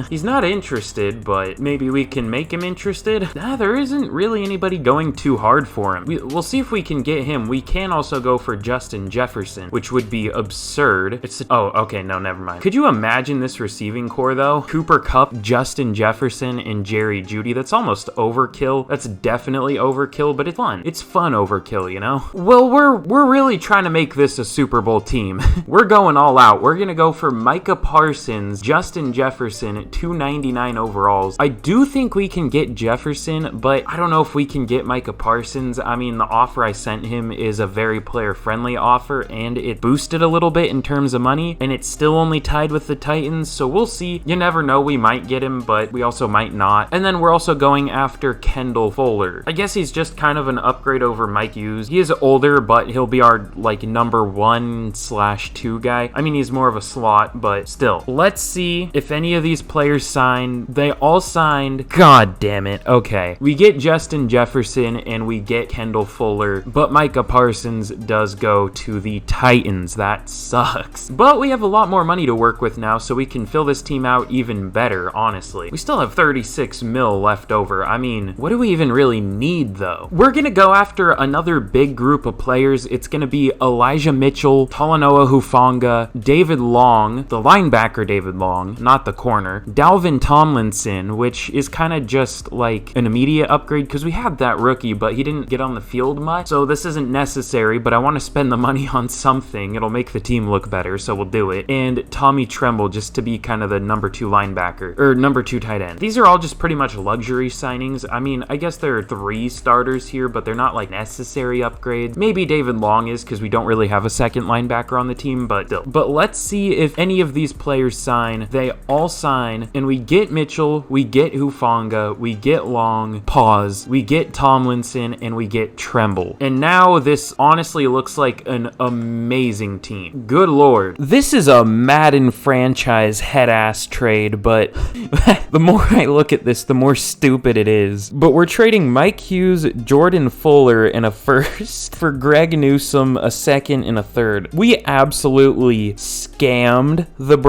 He's not interested, but maybe we can make him interested. There isn't really anybody going too hard for him. We'll see if we can get him. We can also go for Justin Jefferson, which would be absurd. Oh, okay, no, never mind. Could you imagine this receiving core, though? Cooper Kupp, Justin Jefferson, and Jerry Jeudy. That's almost overkill. That's definitely overkill, but it's fun. It's fun overkill, you know? Well, we're really trying to make this a Super Bowl team. We're going all out. We're gonna go for Micah Parsons, Justin Jefferson at 299 overalls. I do think we can get Jefferson, but I don't know if we can get Micah Parsons. I mean, the offer I sent him is a very player-friendly offer, and it boosted a little bit in terms of money, and it's still only tied with the Titans, so we'll see. You never know, we might get him, but we also might not. And then we're also going after Kendall Fuller. I guess he's just kind of an upgrade over Mike Hughes. He is older, but he'll be our, like, number 1/2 guy. I mean, he's more of a slot, but still. Let's see if any of these players signed. They all signed. God damn it. Okay. We get Justin Jefferson, and we get Kendall Fuller, but Micah Parsons does go to the Titans. That sucks. But we have a lot more money to work with now, so we can fill this team out even better, honestly. We still have 36 mil left over. I mean, what do we even really need, though? We're gonna go after another big group of players. It's gonna be Elijah Mitchell, Talanoa Hufanga, David Long, the linebacker David Long, not the corner, Dalvin Tomlinson, which is kind of just like an immediate upgrade because we had that rookie, but he didn't get on the field much, so this isn't necessary, but I want to spend the money on something. It'll make the team look better, so we'll do it. And Tommy Tremble, just to be kind of the number 2 linebacker, or number 2 tight end. These are all just pretty much luxury signings. I mean, I guess there are 3 starters here, but they're not like necessary upgrades. Maybe David Long is because we don't really have a second linebacker on the team, but still. But let's see if any of these players sign. They all sign, and we get Mitchell, we get Hufanga, we get Long, pause, we get Tomlinson, and we get Tremble. And now this honestly looks like an amazing team. Good lord. This is a Madden franchise head-ass trade, but the more I look at this, the more stupid it is. But we're trading Mike Hughes, Jordan Fuller, and a first for Greg Newsome, a second, and a third. We absolutely scammed the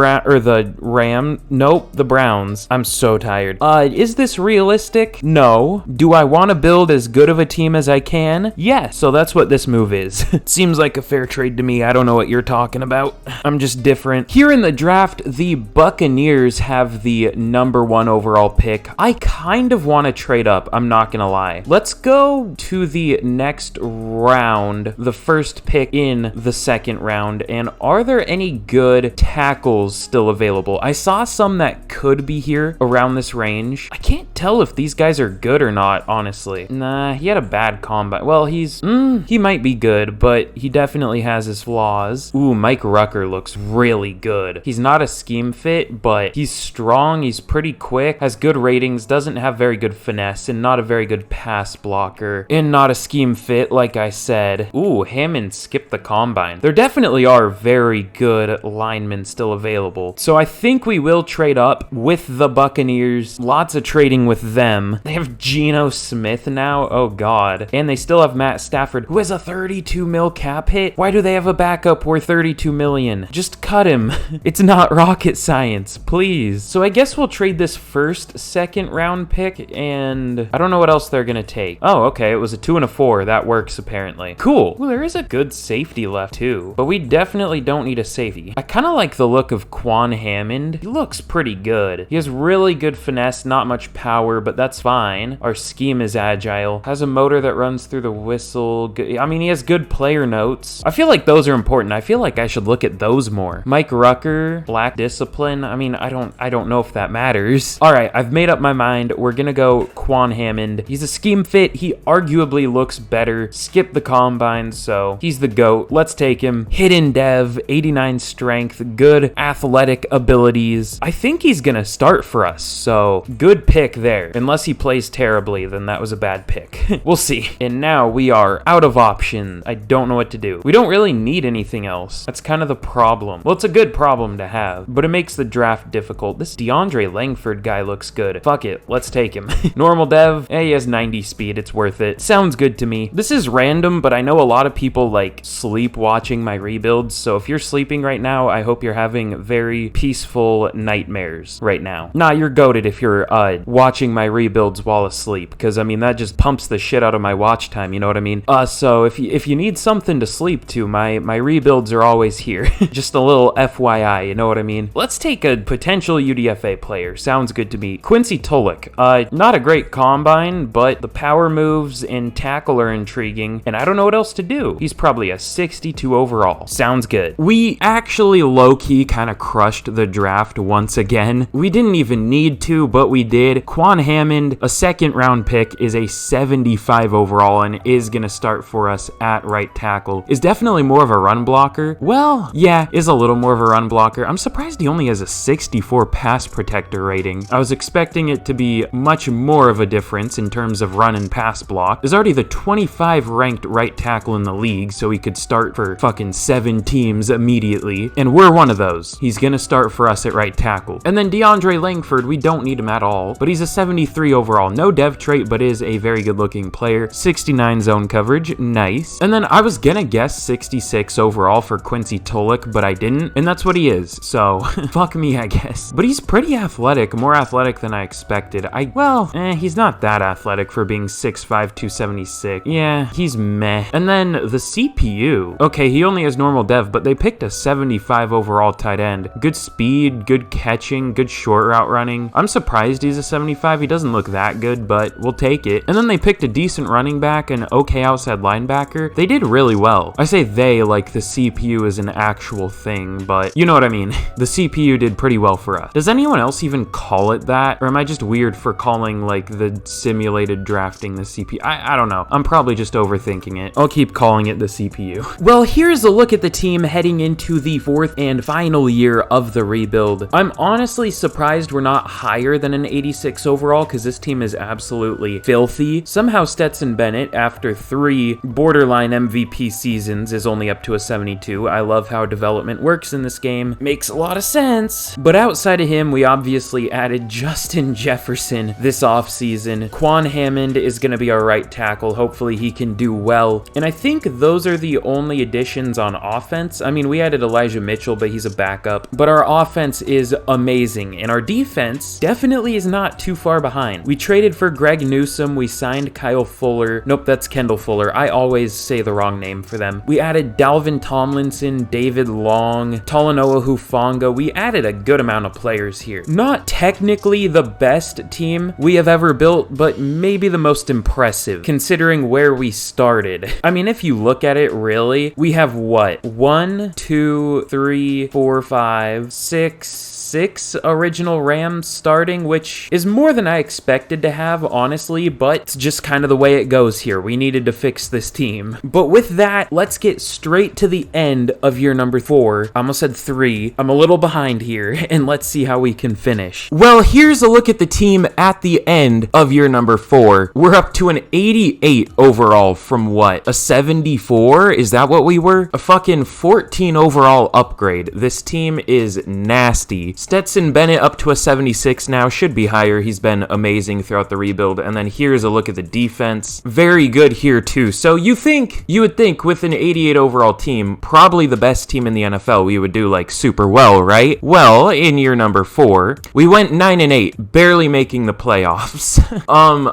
the Browns. I'm so tired. Is this realistic? No. Do I want to build as good of a team as I can? Yes. So that's what this move is. It seems like a fair trade to me. I don't know what you're talking about. I'm just different. Here in the draft, the Buccaneers have the number 1 overall pick. I kind of want to trade up. I'm not gonna lie. Let's go to the next round, the first pick in the second round. And are there any good tackles still available? I saw some that could be here around this range. I can't tell if these guys are good or not, honestly. Nah, he had a bad combine. Well, he might be good, but he definitely has his flaws. Ooh, Mike Rucker looks really good. He's not a scheme fit, but he's strong, he's pretty quick, has good ratings, doesn't have very good finesse, and not a very good pass blocker, and not a scheme fit, like I said. Ooh, Hammond skipped the combine. There definitely are very good linemen still available, so I think we will trade up with the Buccaneers. Lots of trading with them. They have Geno Smith now. Oh god. And they still have Matt Stafford, who has a 32 mil cap hit. Why do they have a backup worth 32 million? Just cut him. It's not rocket science, please. So I guess we'll trade this first, second round pick, and I don't know what else they're gonna take. Oh, okay, it was a 2 and a 4. That works apparently. Cool. Well, there is a good safety left too, but we definitely don't need a safety. I kind of like the look of Quan Hammond. He looks pretty good. He has really good finesse, not much power, but that's fine. Our scheme is agile. Has a motor that runs through the whistle. I mean, he has good player notes. I feel like those are important. I feel like I should look at those more. Mike Rucker, black discipline. I mean, I don't know if that matters. All right, I've made up my mind. We're gonna go Quan Hammond. He's a scheme fit. He arguably looks better. Skip the combine, so he's the GOAT. Let's take him. Hidden dev, 89 strength, good athletic abilities. I think he's gonna start for us, so good pick there. Unless he plays terribly, then that was a bad pick. We'll see. And now we are out of options. I don't know what to do. We don't really need anything else. That's kind of the problem. Well, it's a good problem to have, but it makes the draft difficult. This DeAndre Langford guy looks good. Fuck it, let's take him. Normal dev, he has 90 speed, it's worth it. Sounds good to me. This is random, but I know a lot of people like sleep asleep watching my rebuilds, so if you're sleeping right now, I hope you're having very peaceful nightmares right now. Nah, you're goated if you're watching my rebuilds while asleep, because I mean that just pumps the shit out of my watch time, you know what I mean? So if you need something to sleep to, my rebuilds are always here. Just a little FYI, you know what I mean? Let's take a potential UDFA player. Sounds good to me. Quincy Tulloch. Not a great combine, but the power moves and tackle are intriguing, and I don't know what else to do. He's probably a 62 overall. Sounds good. We actually low-key kind of crushed the draft once again. We didn't even need to, but we did. Quan Hammond, a second-round pick, is a 75 overall and is going to start for us at right tackle. Is definitely more of a run blocker. Well, yeah, is a little more of a run blocker. I'm surprised he only has a 64 pass protector rating. I was expecting it to be much more of a difference in terms of run and pass block. Is already the 25 ranked right tackle in the league, so he could start for fucking 7 teams immediately, and we're one of those. He's gonna start for us at right tackle. And then DeAndre Langford, we don't need him at all, but he's a 73 overall. No dev trait, but is a very good looking player. 69 zone coverage, nice. And then I was gonna guess 66 overall for Quincy Tulloch, but I didn't, and that's what he is, so fuck me, I guess. But he's pretty athletic, more athletic than I expected. He's not that athletic for being 6'5", 276. Yeah, he's meh. And then the CPU. Okay, he only has normal dev, but they picked a 75 overall tight end. Good speed, good catching, good short route running. I'm surprised he's a 75. He doesn't look that good, but we'll take it. And then they picked a decent running back and okay outside linebacker. They did really well. I say they like the CPU is an actual thing, but you know what I mean. The CPU did pretty well for us. Does anyone else even call it that? Or am I just weird for calling like the simulated drafting the CPU? I don't know. I'm probably just overthinking it. I'll keep calling it the CPU. Well, here's a look at the team heading into the 4th and final year of the rebuild. I'm honestly surprised we're not higher than an 86 overall because this team is absolutely filthy. Somehow Stetson Bennett, after 3 borderline MVP seasons, is only up to a 72. I love how development works in this game. Makes a lot of sense. But outside of him, we obviously added Justin Jefferson this offseason. Quan Hammond is going to be our right tackle. Hopefully he can do well. And I think those are the only additions on offense. I mean, we added Elijah Mitchell, but he's a backup. But our offense is amazing. And our defense definitely is not too far behind. We traded for Greg Newsome. We signed Kyle Fuller. Nope, that's Kendall Fuller. I always say the wrong name for them. We added Dalvin Tomlinson, David Long, Talanoa Hufanga. We added a good amount of players here. Not technically the best team we have ever built, but maybe the most impressive considering where we started. I mean, if you look at it really, we have what? 1, 2, 3, 4, 5, 6 original Rams starting, which is more than I expected to have, honestly, but it's just kind of the way it goes here. We needed to fix this team. But with that, let's get straight to the end of year number 4. I almost said 3. I'm a little behind here, and let's see how we can finish. Well, here's a look at the team at the end of year number 4. We're up to an 88 overall from what? A 74? Is that what we were? A fucking 14 overall upgrade. This team is nasty. Stetson Bennett up to a 76 now, should be higher. He's been amazing throughout the rebuild. And then here's a look at the defense. Very good here too. So you would think with an 88 overall team, probably the best team in the NFL, we would do like super well, right? Well, in year number 4, we went 9-8, barely making the playoffs.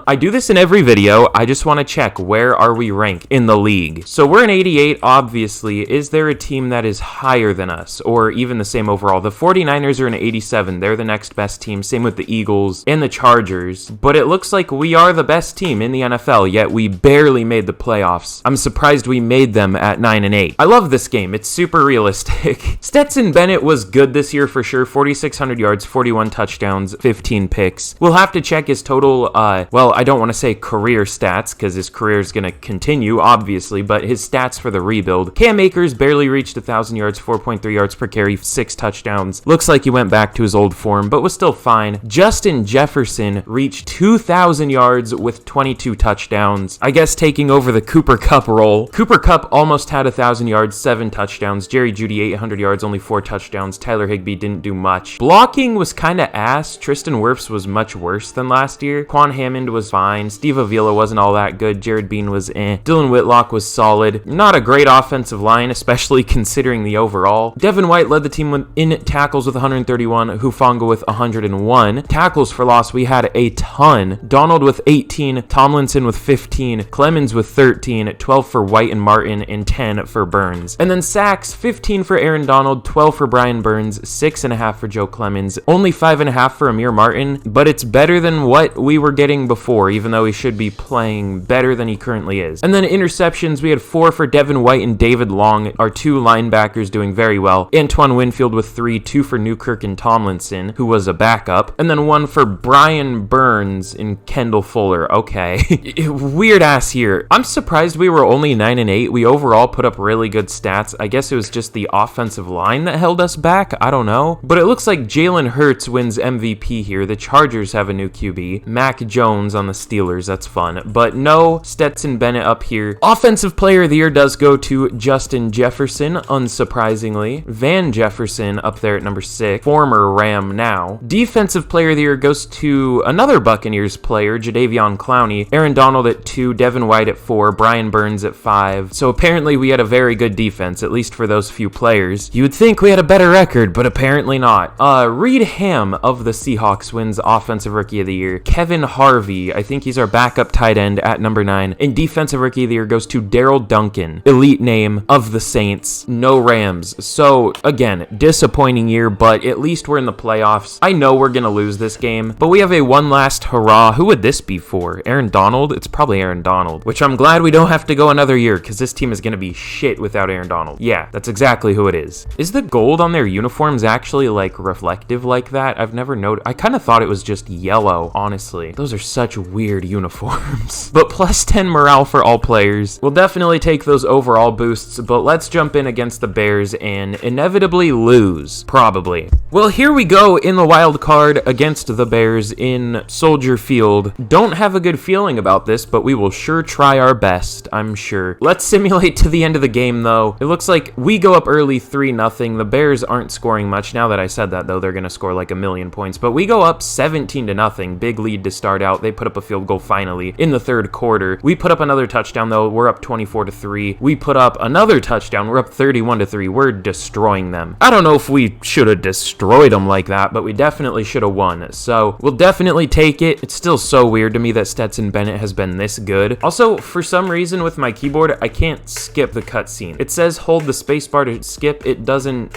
I do this in every video. I just want to check where are we ranked in the league. So we're an 88, obviously. Is there a team that is higher than us or even the same overall? The 49ers are an 87. They're the next best team. Same with the Eagles and the Chargers. But it looks like we are the best team in the NFL, yet we barely made the playoffs. I'm surprised we made them at 9-8. I love this game. It's super realistic. Stetson Bennett was good this year for sure. 4,600 yards, 41 touchdowns, 15 picks. We'll have to check his total, well, I don't want to say career stats because his career is going to continue, obviously, but his stats for the rebuild. Cam Akers barely reached 1,000 yards, 4.3 yards per carry, 6 touchdowns. Looks like he went went back to his old form, but was still fine. Justin Jefferson reached 2,000 yards with 22 touchdowns. I guess taking over the Cooper Kupp role. Cooper Kupp almost had 1,000 yards, 7 touchdowns. Jerry Jeudy 800 yards, only 4 touchdowns. Tyler Higbee didn't do much. Blocking was kind of ass. Tristan Wirfs was much worse than last year. Quan Hammond was fine. Steve Avila wasn't all that good. Jared Bean was eh. Dylan Whitlock was solid. Not a great offensive line, especially considering the overall. Devin White led the team in tackles with 131. Hufanga with 101. Tackles for loss, we had a ton. Donald with 18. Tomlinson with 15. Clemens with 13. 12 for White and Martin, and 10 for Burns. And then sacks, 15 for Aaron Donald, 12 for Brian Burns, 6.5 for Joe Clemens, only 5.5 for Amir Martin, but it's better than what we were getting before, even though he should be playing better than he currently is. And then interceptions, we had 4 for Devin White and David Long, our 2 linebackers doing very well. Antoine Winfield with 3, 2 for Newkirk and Tomlinson, who was a backup, and then 1 for Brian Burns and Kendall Fuller. Okay. Weird ass here. I'm surprised we were only 9-8. We overall put up really good stats. I guess it was just the offensive line that held us back. I don't know. But it looks like Jalen Hurts wins MVP here. The Chargers have a new QB. Mac Jones on the Steelers. That's fun. But no Stetson Bennett up here. Offensive Player of the Year does go to Justin Jefferson, unsurprisingly. Van Jefferson up there at number 6. Former Ram now. Defensive Player of the Year goes to another Buccaneers player, Jadeveon Clowney. Aaron Donald at 2. Devin White at 4. Brian Burns at 5. So apparently we had a very good defense, at least for those few players. You would think we had a better record, but apparently not. Reed Ham of the Seahawks wins Offensive Rookie of the Year. Kevin Harvey, I think he's our backup tight end at number 9. And Defensive Rookie of the Year goes to Daryl Duncan, elite name of the Saints. No Rams. So again, disappointing year, but at least we're in the playoffs. I know we're gonna lose this game, but we have a one last hurrah. Who would this be for? Aaron Donald? It's probably Aaron Donald, which I'm glad we don't have to go another year, because this team is gonna be shit without Aaron Donald. Yeah, that's exactly who it is. Is the gold on their uniforms actually like reflective like that? I've never noticed. I kind of thought it was just yellow, honestly. Those are such weird uniforms. But plus 10 morale for all players. We'll definitely take those overall boosts, but let's jump in against the Bears and inevitably lose, probably. Well, here we go in the wild card against the Bears in Soldier Field. Don't have a good feeling about this, but we will sure try our best, I'm sure. Let's simulate to the end of the game, though. It looks like we go up early 3-0. The Bears aren't scoring much. Now that I said that, though, they're going to score like 1,000,000 points. But we go up 17-0. Big lead to start out. They put up a field goal finally in the third quarter. We put up another touchdown, though. We're up 24-3. We put up another touchdown. We're up 31-3. We're destroying them. I don't know if we should have destroyed them like that, but we definitely should have won. So we'll definitely take it. It's still so weird to me that Stetson Bennett has been this good. Also, for some reason with my keyboard, I can't skip the cutscene. It says hold the spacebar to skip. It doesn't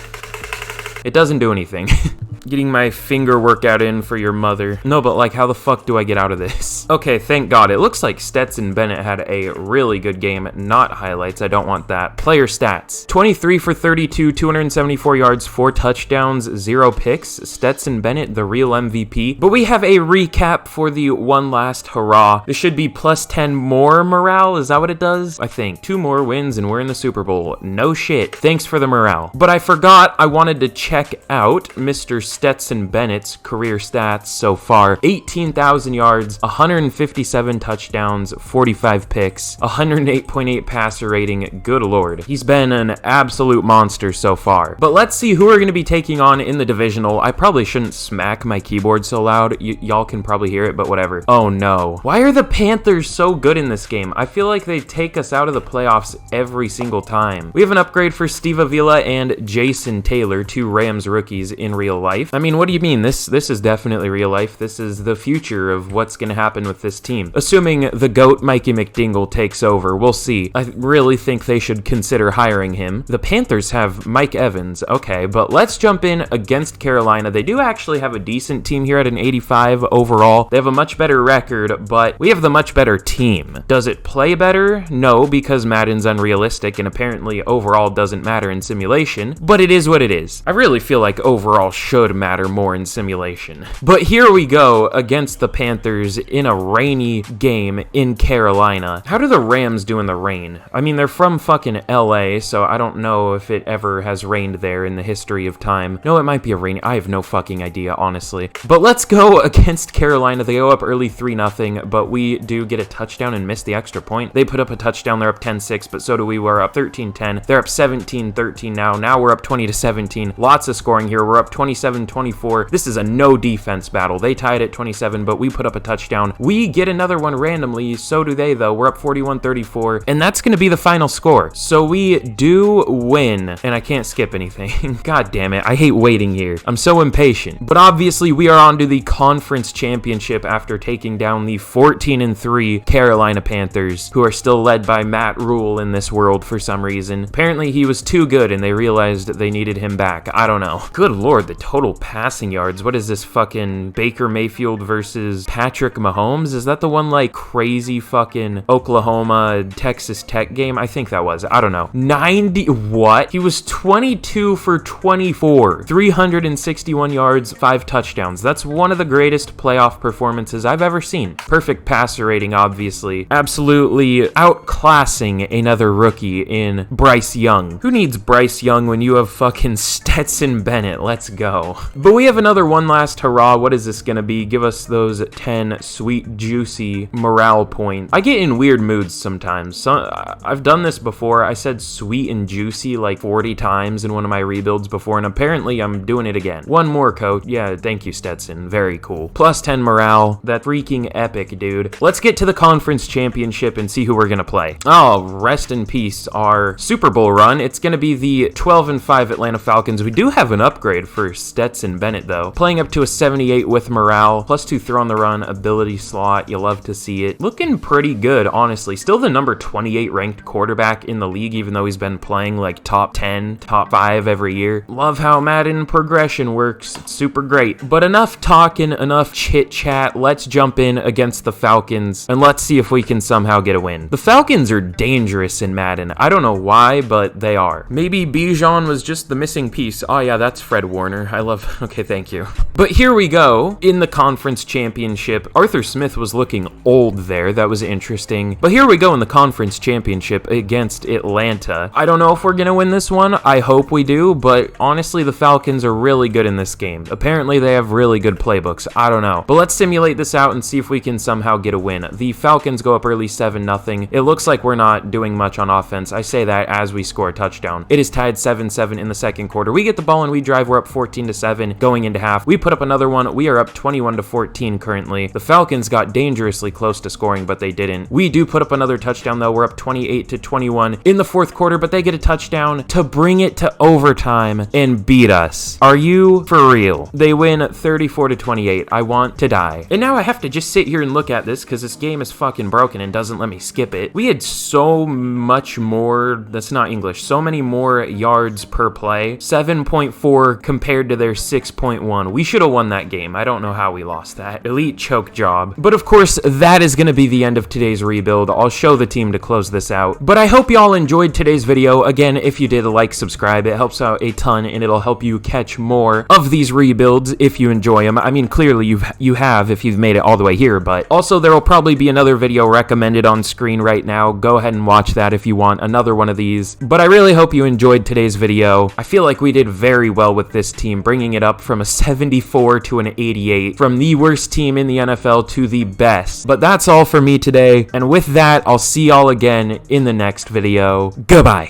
do anything. Getting my finger workout in for your mother. No, but like, how the fuck do I get out of this? Okay, thank God. It looks like Stetson Bennett had a really good game, not highlights. I don't want that. Player stats. 23 for 32, 274 yards, 4 touchdowns, 0 picks. Stetson Bennett, the real MVP. But we have a recap for the one last hurrah. This should be plus 10 more morale. Is that what it does? I think. 2 more wins and we're in the Super Bowl. No shit. Thanks for the morale. But I forgot I wanted to check out Mr. Stetson Bennett's career stats so far. 18,000 yards, 157 touchdowns, 45 picks, 108.8 passer rating. Good lord. He's been an absolute monster so far. But let's see who we're going to be taking on in the divisional. I probably shouldn't smack my keyboard so loud. Y'all can probably hear it, but whatever. Oh no. Why are the Panthers so good in this game? I feel like they take us out of the playoffs every single time. We have an upgrade for Steve Avila and Jason Taylor, 2 Rams rookies in real life. I mean, what do you mean? This is definitely real life. This is the future of what's going to happen with this team. Assuming the GOAT Mikey McDingle takes over, we'll see. I really think they should consider hiring him. The Panthers have Mike Evans. Okay, but let's jump in against Carolina. They do actually have a decent team here at an 85 overall. They have a much better record, but we have the much better team. Does it play better? No, because Madden's unrealistic and apparently overall doesn't matter in simulation, but it is what it is. I really feel like overall should would matter more in simulation. But here we go against the Panthers in a rainy game in Carolina. How do the Rams do in the rain? I mean, they're from fucking LA, so I don't know if it ever has rained there in the history of time. No, it might be a rainy. I have no fucking idea, honestly. But let's go against Carolina. They go up early 3-0, but we do get a touchdown and miss the extra point. They put up a touchdown. They're up 10-6, but so do we. We're up 13-10. They're up 17-13 now. Now we're up 20-17. Lots of scoring here. We're up 27-24. This is a no defense battle. They tied at 27, but we put up a touchdown. We get another one randomly. So do they, though. We're up 41-34, and that's going to be the final score. So we do win, and I can't skip anything. God damn it. I hate waiting here. I'm so impatient. But obviously, we are on to the conference championship after taking down the 14-3 Carolina Panthers, who are still led by Matt Rule in this world for some reason. Apparently, he was too good, and they realized they needed him back. I don't know. Good lord, the total passing yards. What is this fucking Baker Mayfield versus Patrick Mahomes? Is that the one like crazy fucking Oklahoma Texas Tech game? I think that was. I don't know. 90 what? He was 22 for 24, 361 yards, 5 touchdowns. That's one of the greatest playoff performances I've ever seen. Perfect passer rating, obviously. Absolutely outclassing another rookie in Bryce Young. Who needs Bryce Young when you have fucking Stetson Bennett? Let's go. But we have another one last hurrah. What is this gonna be? Give us those 10 sweet, juicy morale points. I get in weird moods sometimes. I've done this before. I said sweet and juicy like 40 times in one of my rebuilds before, and apparently I'm doing it again. One more, coach. Yeah, thank you, Stetson. Very cool. Plus 10 morale. That freaking epic, dude. Let's get to the conference championship and see who we're gonna play. Oh, rest in peace, our Super Bowl run. It's gonna be the 12-5 Atlanta Falcons. We do have an upgrade for Stetson Bennett, though. Playing up to a 78 with morale. Plus 2 throw on the run, ability slot. You love to see it. Looking pretty good, honestly. Still the number 28 ranked quarterback in the league, even though he's been playing like top 10, top 5 every year. Love how Madden progression works. It's super great. But enough talking, enough chit chat. Let's jump in against the Falcons and let's see if we can somehow get a win. The Falcons are dangerous in Madden. I don't know why, but they are. Maybe Bijan was just the missing piece. Oh yeah, that's Fred Warner. I love, okay, thank you. But here we go in the conference championship. Arthur Smith was looking old there. That was interesting. But here we go in the conference championship against Atlanta. I don't know if we're gonna win this one. I hope we do, but honestly, the Falcons are really good in this game. Apparently, they have really good playbooks. I don't know. But let's simulate this out and see if we can somehow get a win. The Falcons go up early 7-0. It looks like we're not doing much on offense. I say that as we score a touchdown. It is tied 7-7 in the second quarter. We get the ball and we drive. We're up 14-7 going into half. We put up another one. We are up 21-14 currently. The Falcons got dangerously close to scoring, but they didn't. We do put up another touchdown, though. We're up 28-21 in the fourth quarter, but they get a touchdown to bring it to overtime and beat us. Are you for real? They win 34-28. I want to die. And now I have to just sit here and look at this because this game is fucking broken and doesn't let me skip it. We had so much more, that's not English, so many more yards per play. 7.4 compared to their 6.1. We should have won that game. I don't know how we lost that. Elite choke job. But of course, that is going to be the end of today's rebuild. I'll show the team to close this out. But I hope y'all enjoyed today's video. Again, if you did, like, subscribe. It helps out a ton and it'll help you catch more of these rebuilds if you enjoy them. I mean, clearly you have if you've made it all the way here, but also there will probably be another video recommended on screen right now. Go ahead and watch that if you want another one of these. But I really hope you enjoyed today's video. I feel like we did very well with this team, bringing it up from a 74 to an 88, from the worst team in the NFL to the best. But that's all for me today, and with that, I'll see y'all again in the next video. Goodbye.